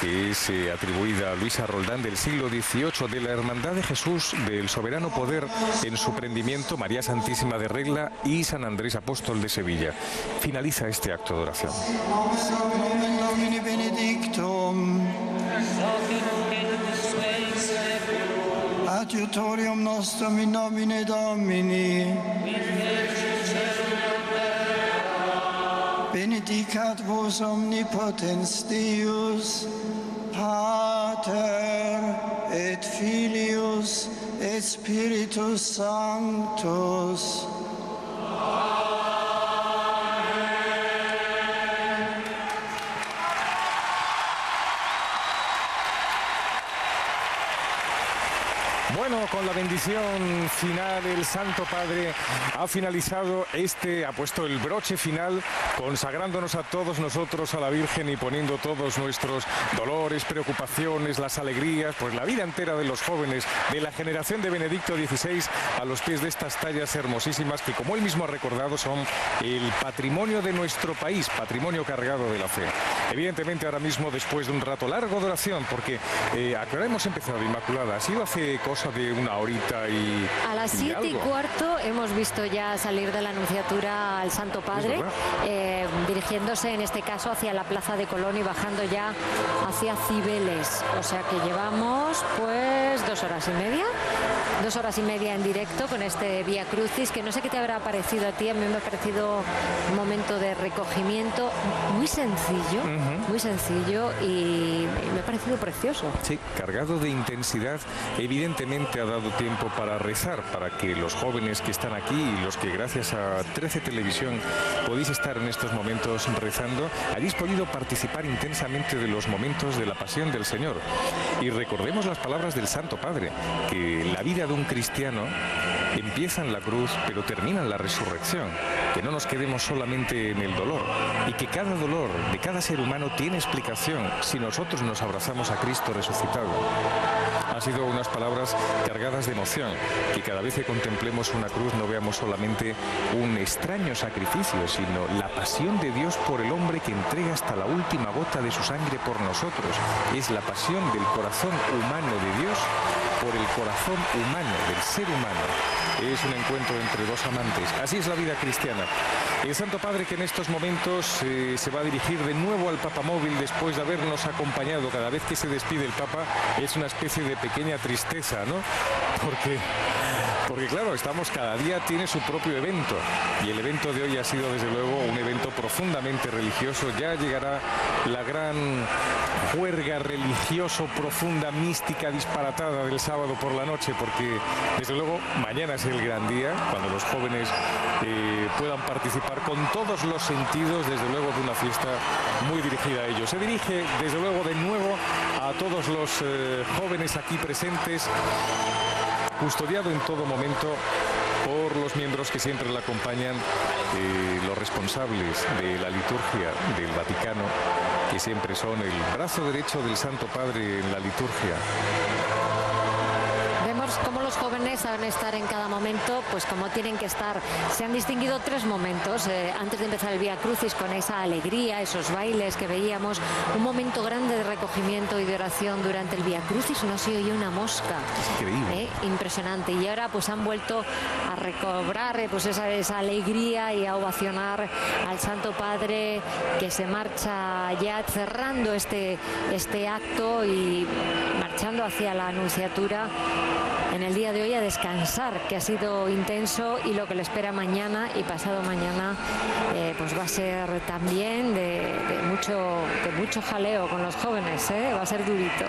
que es atribuida a Luisa Roldán, del siglo XVIII, de la Hermandad de Jesús, del Soberano Poder en su prendimiento, María Santísima de Regla y San Andrés Apóstol de Sevilla. Finaliza este acto de oración. Nomen Domini benedictum. Adiutorium nostrum in nomine Domini. Benedicat vos omnipotens Deus, Pater et Filius et Spiritus Sanctus. Bueno, con la bendición final, el Santo Padre ha finalizado ha puesto el broche final, consagrándonos a todos nosotros a la Virgen y poniendo todos nuestros dolores, preocupaciones, las alegrías, pues la vida entera de los jóvenes de la generación de Benedicto XVI a los pies de estas tallas hermosísimas que, como él mismo ha recordado, son el patrimonio de nuestro país, patrimonio cargado de la fe. Evidentemente, ahora mismo, después de un rato largo de oración, porque ¿a qué hora hemos empezado, Inmaculada? Ha sido hace cosa de una horita y... A las 7:15 hemos visto ya salir de la Anunciatura al Santo Padre, dirigiéndose en este caso hacia la Plaza de Colón y bajando ya hacia Cibeles. O sea que llevamos pues 2 horas y media. 2 horas y media en directo con este Vía Crucis, que no sé qué te habrá parecido a ti. A mí me ha parecido un momento de recogimiento muy sencillo, muy sencillo, y me ha parecido precioso. Sí, cargado de intensidad. Evidentemente ha dado tiempo para rezar, para que los jóvenes que están aquí y los que gracias a 13 Televisión podéis estar en estos momentos rezando, hayáis podido participar intensamente de los momentos de la pasión del Señor. Y recordemos las palabras del Santo Padre, que la vida de un cristiano empieza en la cruz, pero termina en la resurrección. Que no nos quedemos solamente en el dolor, y que cada dolor de cada ser humano tiene explicación si nosotros nos abrazamos a Cristo resucitado. Han sido unas palabras cargadas de emoción, que cada vez que contemplemos una cruz no veamos solamente un extraño sacrificio, sino la pasión de Dios por el hombre que entrega hasta la última gota de su sangre por nosotros. Es la pasión del corazón humano de Dios por el corazón humano, del ser humano. Es un encuentro entre dos amantes. Así es la vida cristiana. El Santo Padre, que en estos momentos se va a dirigir de nuevo al Papamóvil después de habernos acompañado. Cada vez que se despide el Papa es una especie de pequeña tristeza, ¿no? Porque claro, cada día tiene su propio evento, y el evento de hoy ha sido desde luego un evento profundamente religioso. Ya llegará la gran juerga religioso, profunda, mística, disparatada del sábado por la noche, porque desde luego mañana es el gran día, cuando los jóvenes puedan participar con todos los sentidos, desde luego, de una fiesta muy dirigida a ellos. Se dirige desde luego de nuevo a todos los jóvenes aquí presentes, custodiado en todo momento por los miembros que siempre la acompañan, los responsables de la liturgia del Vaticano, que siempre son el brazo derecho del Santo Padre en la liturgia. Vemos cómo los jóvenes saben estar en cada momento, pues como tienen que estar. Se han distinguido 3 momentos antes de empezar el Vía Crucis, con esa alegría, esos bailes que veíamos, un momento grande de recogimiento y de oración durante el Vía Crucis. No se oye una mosca. Increíble. Impresionante. Y ahora pues han vuelto a recobrar pues esa alegría y a ovacionar al Santo Padre, que se marcha ya cerrando este acto y marchando hacia la Anunciatura en el día de hoy, a descansar, que ha sido intenso, y lo que le espera mañana y pasado mañana pues va a ser también de mucho jaleo con los jóvenes, va a ser durito.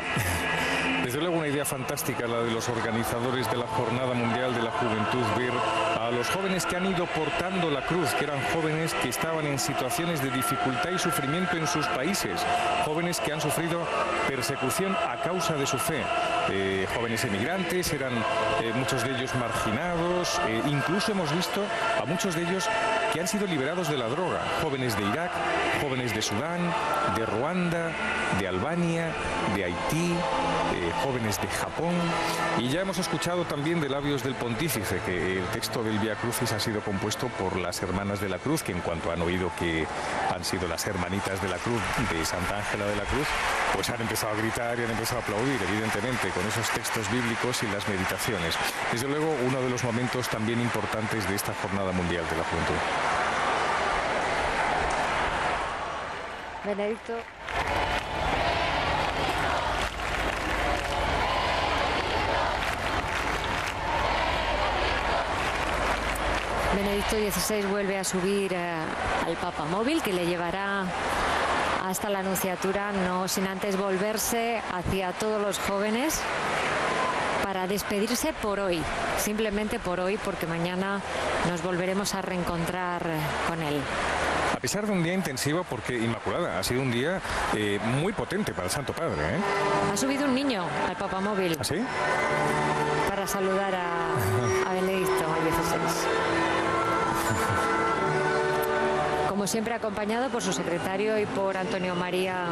Desde luego una idea fantástica la de los organizadores de la Jornada Mundial de la Juventud, ver a los jóvenes que han ido portando la cruz, que eran jóvenes que estaban en situaciones de dificultad y sufrimiento en sus países, jóvenes que han sufrido persecución a causa de su fe, jóvenes emigrantes, eran muchos de ellos marginados, incluso hemos visto a muchos de ellos que han sido liberados de la droga, jóvenes de Irak, jóvenes de Sudán, de Ruanda, de Albania, de Haití, jóvenes de Japón, y ya hemos escuchado también de labios del pontífice que el texto del Vía Crucis ha sido compuesto por las Hermanas de la Cruz, que en cuanto han oído que han sido las Hermanitas de la Cruz, de Santa Ángela de la Cruz, pues han empezado a gritar y han empezado a aplaudir, evidentemente, con esos textos bíblicos y las meditaciones. Desde luego, uno de los momentos también importantes de esta Jornada Mundial de la Juventud. Benedicto. Benedicto XVI vuelve a subir al Papamóvil, que le llevará hasta la Anunciatura, no sin antes volverse hacia todos los jóvenes para despedirse por hoy, simplemente por hoy, porque mañana nos volveremos a reencontrar con él. A pesar de un día intensivo, porque Inmaculada, ha sido un día muy potente para el Santo Padre, ¿eh? Ha subido un niño al Papamóvil. ¿Ah, sí? Para para saludar a Benedicto XVI. Como siempre, acompañado por su secretario y por Antonio María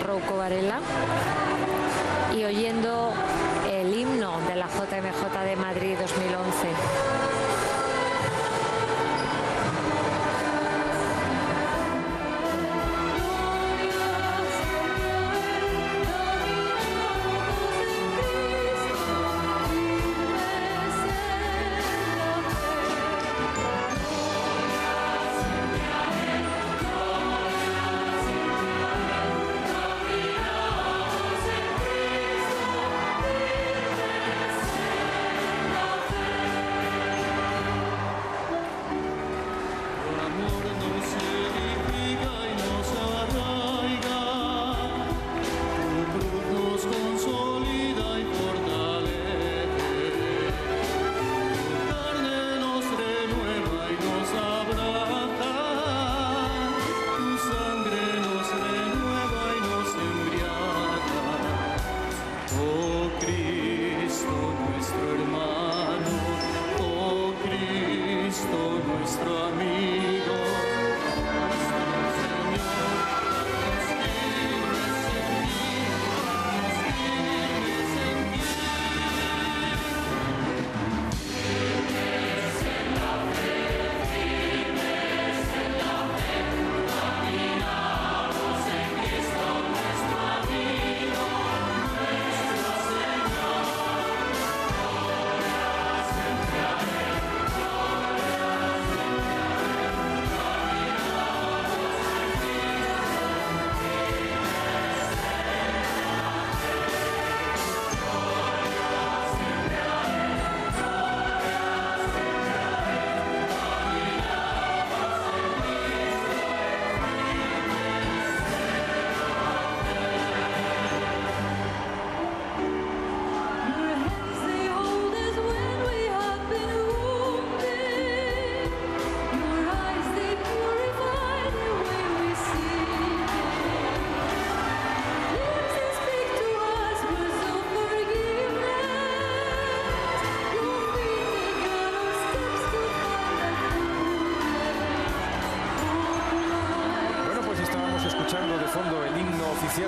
Rouco Varela, y oyendo el himno de la JMJ de Madrid 2011.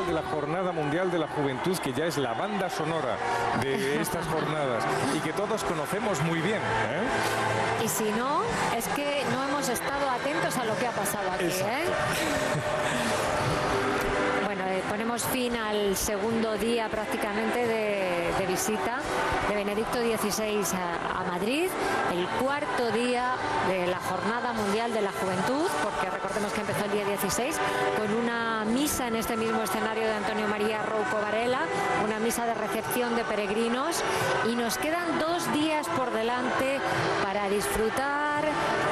De la Jornada Mundial de la Juventud, que ya es la banda sonora de estas jornadas y que todos conocemos muy bien, ¿eh? Y si no, es que no hemos estado atentos a lo que ha pasado aquí, ¿eh? Bueno, ponemos fin al segundo día prácticamente de visita de Benedicto XVI a Madrid, el cuarto día de la Jornada Mundial de la Juventud, porque recordemos que empezó el día 16 con una misa en este mismo escenario de Antonio María Rouco Varela, una misa de recepción de peregrinos, y nos quedan 2 días por delante para disfrutar,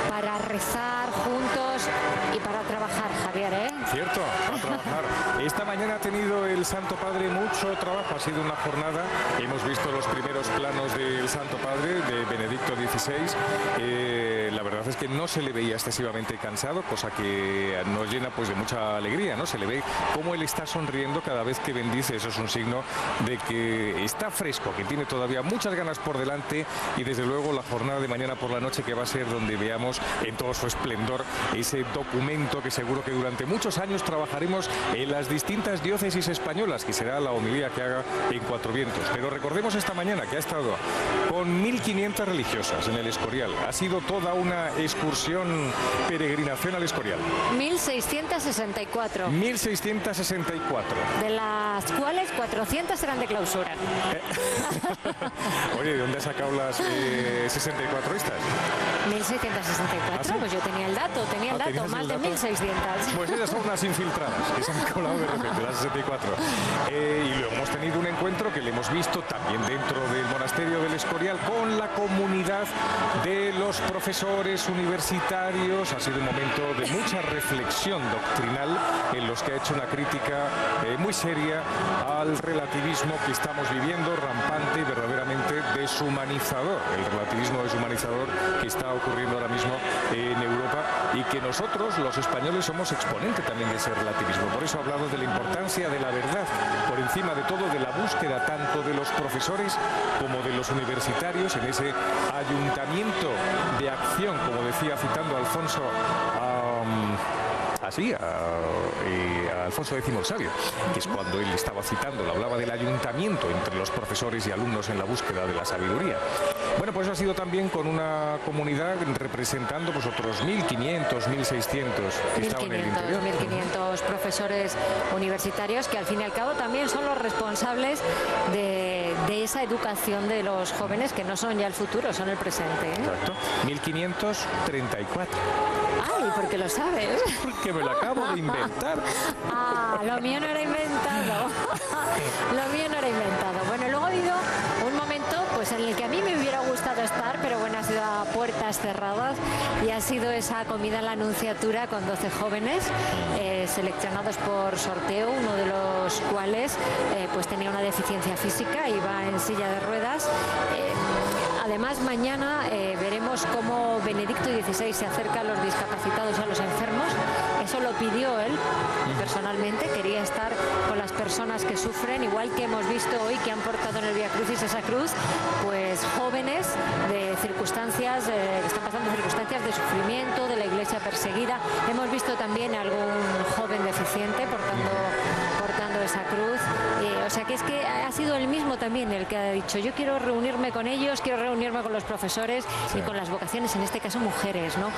para rezar juntos y para trabajar, Javier, ¿eh? Cierto, para trabajar. Esta mañana ha tenido el Santo Padre mucho trabajo, ha sido una jornada, hemos visto los primeros planos del Santo Padre, de Benedicto XVI, la verdad es que no se le veía excesivamente cansado, cosa que nos llena pues de mucha alegría, ¿no? Se le ve cómo él está sonriendo cada vez que bendice, eso es un signo de que está fresco, que tiene todavía muchas ganas por delante, y desde luego la jornada de mañana por la noche, que va a ser donde veamos en todo su esplendor ese documento que seguro que durante muchos años trabajaremos en las distintas diócesis españolas, que será la homilía que haga en Cuatro Vientos. Pero recordemos esta mañana que ha estado con 1.500 religiosas en el Escorial. Ha sido toda una excursión, peregrinación al Escorial. 1.664. 1.664. De las cuales 400 eran de clausura. Oye, ¿de dónde has sacado las 64 estas? 1.664, ¿Ah, sí? Pues yo tenía el dato, más de 1.600. Pues esas son unas infiltradas que se han colado de repente, las 64. Y luego hemos tenido un encuentro que le hemos visto también dentro del monasterio del Escorial con la comunidad de los profesores universitarios. Ha sido un momento de mucha reflexión doctrinal en los que ha hecho una crítica muy seria a al relativismo que estamos viviendo, rampante y verdaderamente deshumanizador. El relativismo deshumanizador que está ocurriendo ahora mismo en Europa y que nosotros, los españoles, somos exponente también de ese relativismo. Por eso he hablado de la importancia de la verdad, por encima de todo de la búsqueda tanto de los profesores como de los universitarios en ese ayuntamiento de acción, como decía citando a Alfonso, a Alfonso X el Sabio, que es cuando él estaba citando, hablaba del ayuntamiento entre los profesores y alumnos en la búsqueda de la sabiduría. Bueno, pues ha sido también con una comunidad representando pues otros 1.500, 1.600 que estaban en el interior. 1.500 profesores universitarios que al fin y al cabo también son los responsables de esa educación de los jóvenes, que no son ya el futuro, son el presente, ¿eh? Exacto. 1.534. Ay, ¿por qué lo sabes? Porque me lo acabo de inventar. Ah, lo mío no era inventado. Lo mío no era inventado. Bueno, luego ha habido un momento pues en el que a mí me hubiera gustado estar, pero bueno, ha sido a puertas cerradas y ha sido esa comida en la Anunciatura con 12 jóvenes seleccionados por sorteo, uno de los cuales pues tenía una deficiencia física, iba en silla de ruedas. Además, mañana veremos cómo Benedicto XVI se acerca a los discapacitados y a los enfermos. Eso lo pidió él personalmente, quería estar con las personas que sufren, igual que hemos visto hoy que han portado en el Vía Crucis esa cruz, pues jóvenes de circunstancias, que están pasando circunstancias de sufrimiento, de la iglesia perseguida. Hemos visto también a algún joven deficiente portando esa cruz, o sea que es que ha sido él mismo también el que ha dicho: yo quiero reunirme con ellos, quiero reunirme con los profesores y con las vocaciones, en este caso mujeres, ¿no?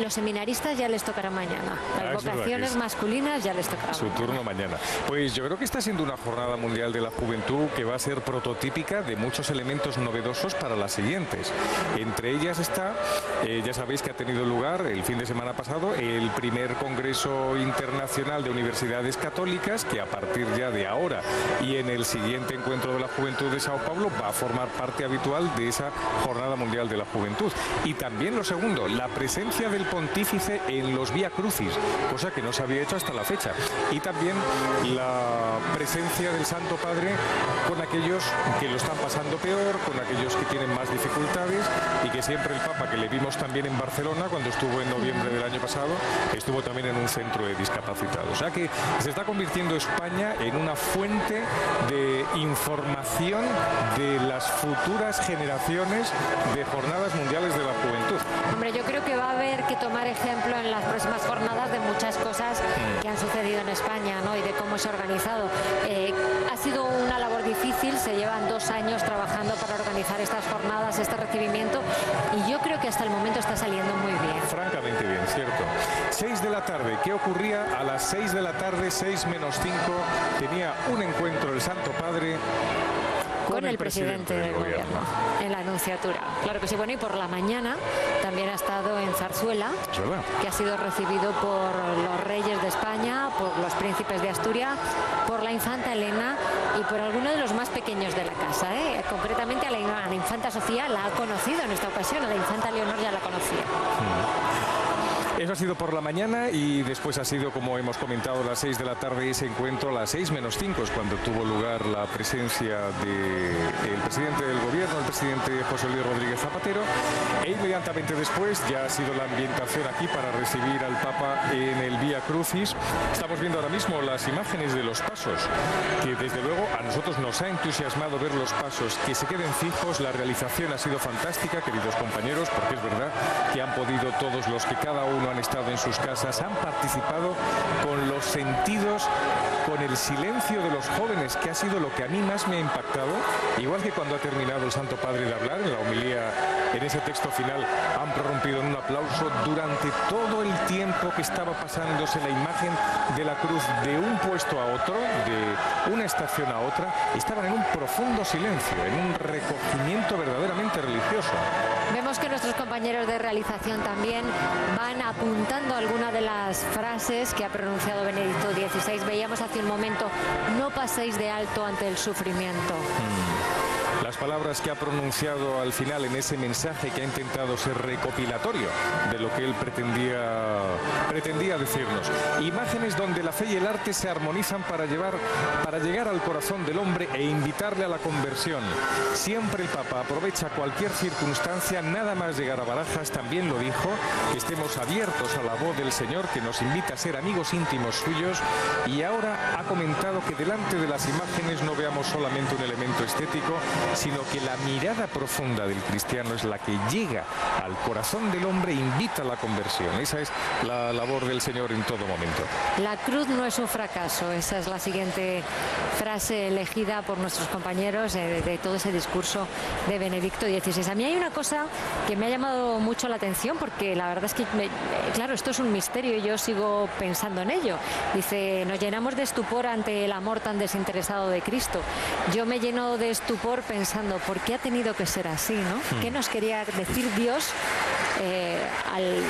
Los seminaristas ya les tocará mañana, las vocaciones masculinas ya les tocará su turno mañana. Pues yo creo que está siendo una jornada mundial de la juventud que va a ser prototípica de muchos elementos novedosos para las siguientes. Entre ellas está, ya sabéis que ha tenido lugar el fin de semana pasado el primer Congreso Internacional de Universidades Católicas, que a partir ya de ahora y en el siguiente encuentro de la juventud de Sao Paulo va a formar parte habitual de esa jornada mundial de la juventud. Y también lo segundo, la presencia del pontífice en los Vía Crucis, cosa que no se había hecho hasta la fecha. Y también la presencia del Santo Padre con aquellos que lo están pasando peor, con aquellos que tienen más dificultades, y que siempre el Papa, que le vimos también en Barcelona cuando estuvo en noviembre del año pasado, estuvo también en un centro de discapacitados. O sea que se está convirtiendo España en una fuente de información de las futuras generaciones de jornadas mundiales de la juventud. Hombre, yo creo que va a haber que tomar ejemplo en las próximas jornadas de muchas cosas que han sucedido en España, ¿no? Y de cómo se ha organizado. Ha sido una labor difícil, se llevan 2 años trabajando para organizar estas jornadas, este recibimiento, y yo creo que hasta el momento está saliendo muy bien. Francamente bien, cierto. 6 de la tarde, ¿qué ocurría? A las 6 de la tarde, 6 menos 5, tenía un encuentro el Santo Padre con el presidente del gobierno en la Anunciatura. Claro que sí. Bueno, y por la mañana también ha estado en Zarzuela, que ha sido recibido por los reyes de España, por los príncipes de Asturias, por la infanta Elena y por algunos de los más pequeños de la casa, ¿eh? Concretamente a la infanta Sofía la ha conocido en esta ocasión, a la infanta Leonor ya la conocía. Eso ha sido por la mañana, y después ha sido, como hemos comentado, a las 6 de la tarde ese encuentro. A las 6 menos 5 es cuando tuvo lugar la presencia del presidente del gobierno, el presidente José Luis Rodríguez Zapatero, e inmediatamente después ya ha sido la ambientación aquí para recibir al Papa en el Vía Crucis. Estamos viendo ahora mismo las imágenes de los pasos, que desde luego a nosotros nos ha entusiasmado ver los pasos, que se queden fijos. La realización ha sido fantástica, queridos compañeros, porque es verdad que han podido todos los que cada uno han estado en sus casas, han participado con los sentidos, con el silencio de los jóvenes, que ha sido lo que a mí más me ha impactado. Igual que cuando ha terminado el Santo Padre de hablar en la homilía, en ese texto final, han prorrumpido en un aplauso durante todo el tiempo que estaba pasándose la imagen de la cruz de un puesto a otro, de una estación a otra. Estaban en un profundo silencio, en un recogimiento verdaderamente religioso. Vemos que nuestros compañeros de realización también van apuntando algunas de las frases que ha pronunciado Benedicto XVI. Veíamos hace un momento: no paséis de alto ante el sufrimiento. Las palabras que ha pronunciado al final en ese mensaje que ha intentado ser recopilatorio de lo que él pretendía decirnos. Imágenes donde la fe y el arte se armonizan para llegar al corazón del hombre e invitarle a la conversión. Siempre el Papa aprovecha cualquier circunstancia, nada más llegar a Barajas también lo dijo, que estemos abiertos a la voz del Señor, que nos invita a ser amigos íntimos suyos, y ahora ha comentado que delante de las imágenes no veamos solamente un elemento estético, sino que la mirada profunda del cristiano es la que llega al corazón del hombre e invita a la conversión. Esa es la labor del Señor en todo momento. La cruz no es un fracaso, esa es la siguiente frase elegida por nuestros compañeros de todo ese discurso de Benedicto XVI. A mí hay una cosa que me ha llamado mucho la atención, porque la verdad es que, claro, esto es un misterio y yo sigo pensando en ello. Dice: nos llenamos de estupor ante el amor tan desinteresado de Cristo. Yo me lleno de estupor pensando, ¿por qué ha tenido que ser así, no? ¿Qué nos quería decir Dios al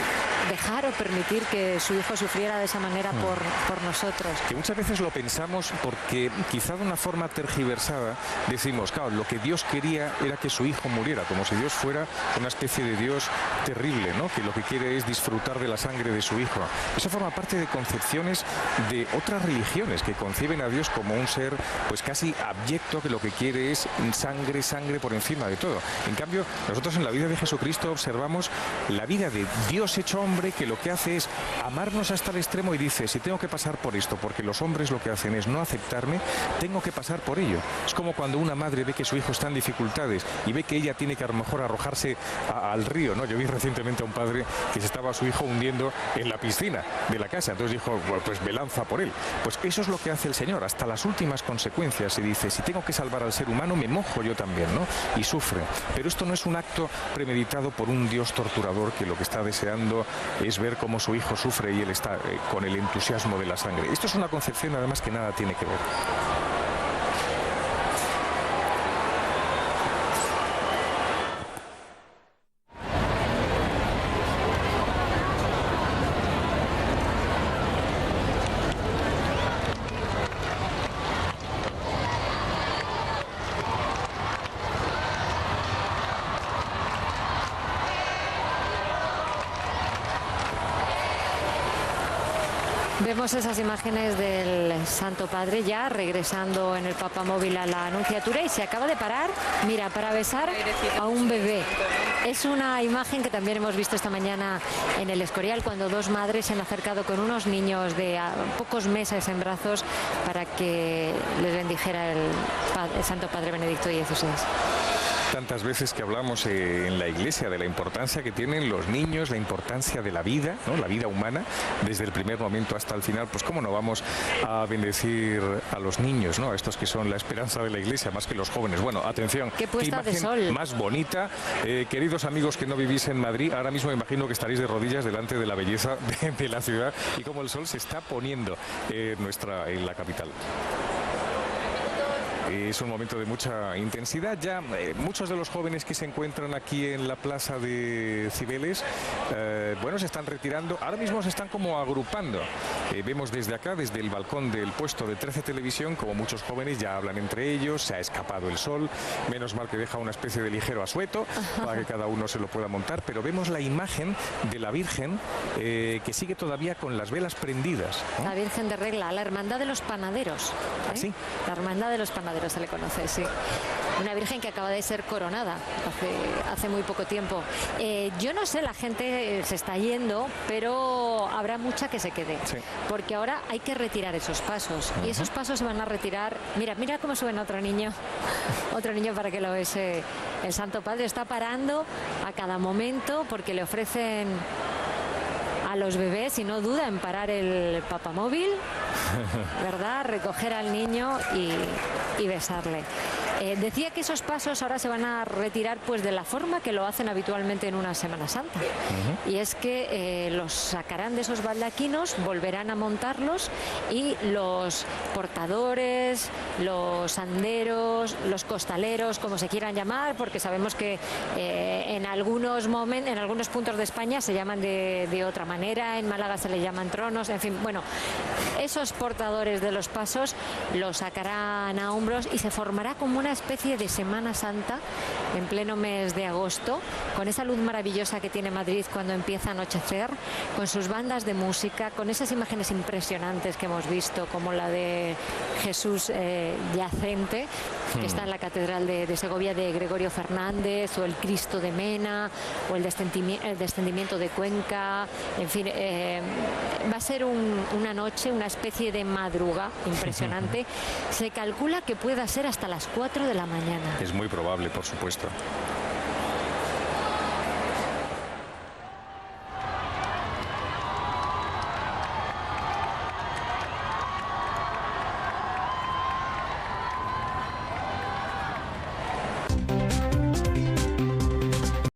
dejar o permitir que su hijo sufriera de esa manera por nosotros? Que muchas veces lo pensamos porque quizá de una forma tergiversada decimos, claro, lo que Dios quería era que su hijo muriera, como si Dios fuera una especie de Dios terrible, ¿no? Que lo que quiere es disfrutar de la sangre de su hijo. Eso forma parte de concepciones de otras religiones que conciben a Dios como un ser pues casi abyecto, que lo que quiere es sangre por encima de todo. En cambio, nosotros en la vida de Jesucristo observamos la vida de Dios hecho hombre, que lo que hace es amarnos hasta el extremo y dice: si tengo que pasar por esto, porque los hombres lo que hacen es no aceptarme, tengo que pasar por ello. Es como cuando una madre ve que su hijo está en dificultades y ve que ella tiene que a lo mejor arrojarse al río, ¿no? Yo vi recientemente a un padre que se estaba a su hijo hundiendo en la piscina de la casa, entonces dijo, bueno, pues me lanza por él. Pues eso es lo que hace el Señor, hasta las últimas consecuencias, y dice: si tengo que salvar al ser humano, me mojo yo también, ¿no? Y sufre. Pero esto no es un acto premeditado por un Dios torturador que lo que está deseando es ver cómo su hijo sufre y él está con el entusiasmo de la sangre. Esto es una concepción además que nada tiene que ver. Vemos esas imágenes del Santo Padre ya regresando en el Papamóvil a la Anunciatura, y se acaba de parar, mira, para besar a un bebé. Es una imagen que también hemos visto esta mañana en el Escorial, cuando dos madres se han acercado con unos niños de pocos meses en brazos para que les bendijera el Santo Padre Benedicto XVI. Tantas veces que hablamos en la Iglesia de la importancia que tienen los niños, la importancia de la vida, ¿no? La vida humana, desde el primer momento hasta el final. Pues cómo no vamos a bendecir a los niños, ¿no? A estos que son la esperanza de la Iglesia, más que los jóvenes. Bueno, atención, qué puesta imagen de sol más bonita. Queridos amigos que no vivís en Madrid, ahora mismo me imagino que estaréis de rodillas delante de la belleza de la ciudad y cómo el sol se está poniendo en la capital. Es un momento de mucha intensidad. Ya muchos de los jóvenes que se encuentran aquí en la plaza de Cibeles, bueno, se están retirando. Ahora mismo se están como agrupando. Vemos desde acá, desde el balcón del puesto de 13 Televisión, como muchos jóvenes ya hablan entre ellos. Se ha escapado el sol. Menos mal que deja una especie de ligero asueto para que cada uno se lo pueda montar. Pero vemos la imagen de la Virgen que sigue todavía con las velas prendidas, ¿no? La Virgen de Regla, la Hermandad de los Panaderos. ¿Ah, sí? La Hermandad de los Panaderos se le conoce, sí. Una Virgen que acaba de ser coronada hace muy poco tiempo. Yo no sé, la gente se está yendo, pero habrá mucha que se quede. Sí. Porque ahora hay que retirar esos pasos. Y esos pasos se van a retirar. Mira cómo suben a otro niño. Otro niño para que lo bese el Santo Padre. Está parando a cada momento porque le ofrecen a los bebés y no duda en parar el papamóvil, ¿verdad? Recoger al niño y besarle. Decía que esos pasos ahora se van a retirar pues de la forma que lo hacen habitualmente en una Semana Santa. Y es que los sacarán de esos baldaquinos, volverán a montarlos y los portadores, los anderos, los costaleros, como se quieran llamar, porque sabemos que en algunos puntos de España se llaman de otra manera, en Málaga se le llaman tronos, en fin, bueno, esos portadores de los pasos los sacarán a hombros y se formará como una especie de Semana Santa en pleno mes de agosto, con esa luz maravillosa que tiene Madrid cuando empieza a anochecer, con sus bandas de música, con esas imágenes impresionantes que hemos visto, como la de Jesús yacente, que está en la Catedral de Segovia de Gregorio Fernández, o el Cristo de Mena, o el descendimiento de Cuenca, en fin, va a ser una noche, una especie de madruga impresionante. Se calcula que pueda ser hasta las 4 de la mañana. Es muy probable, por supuesto.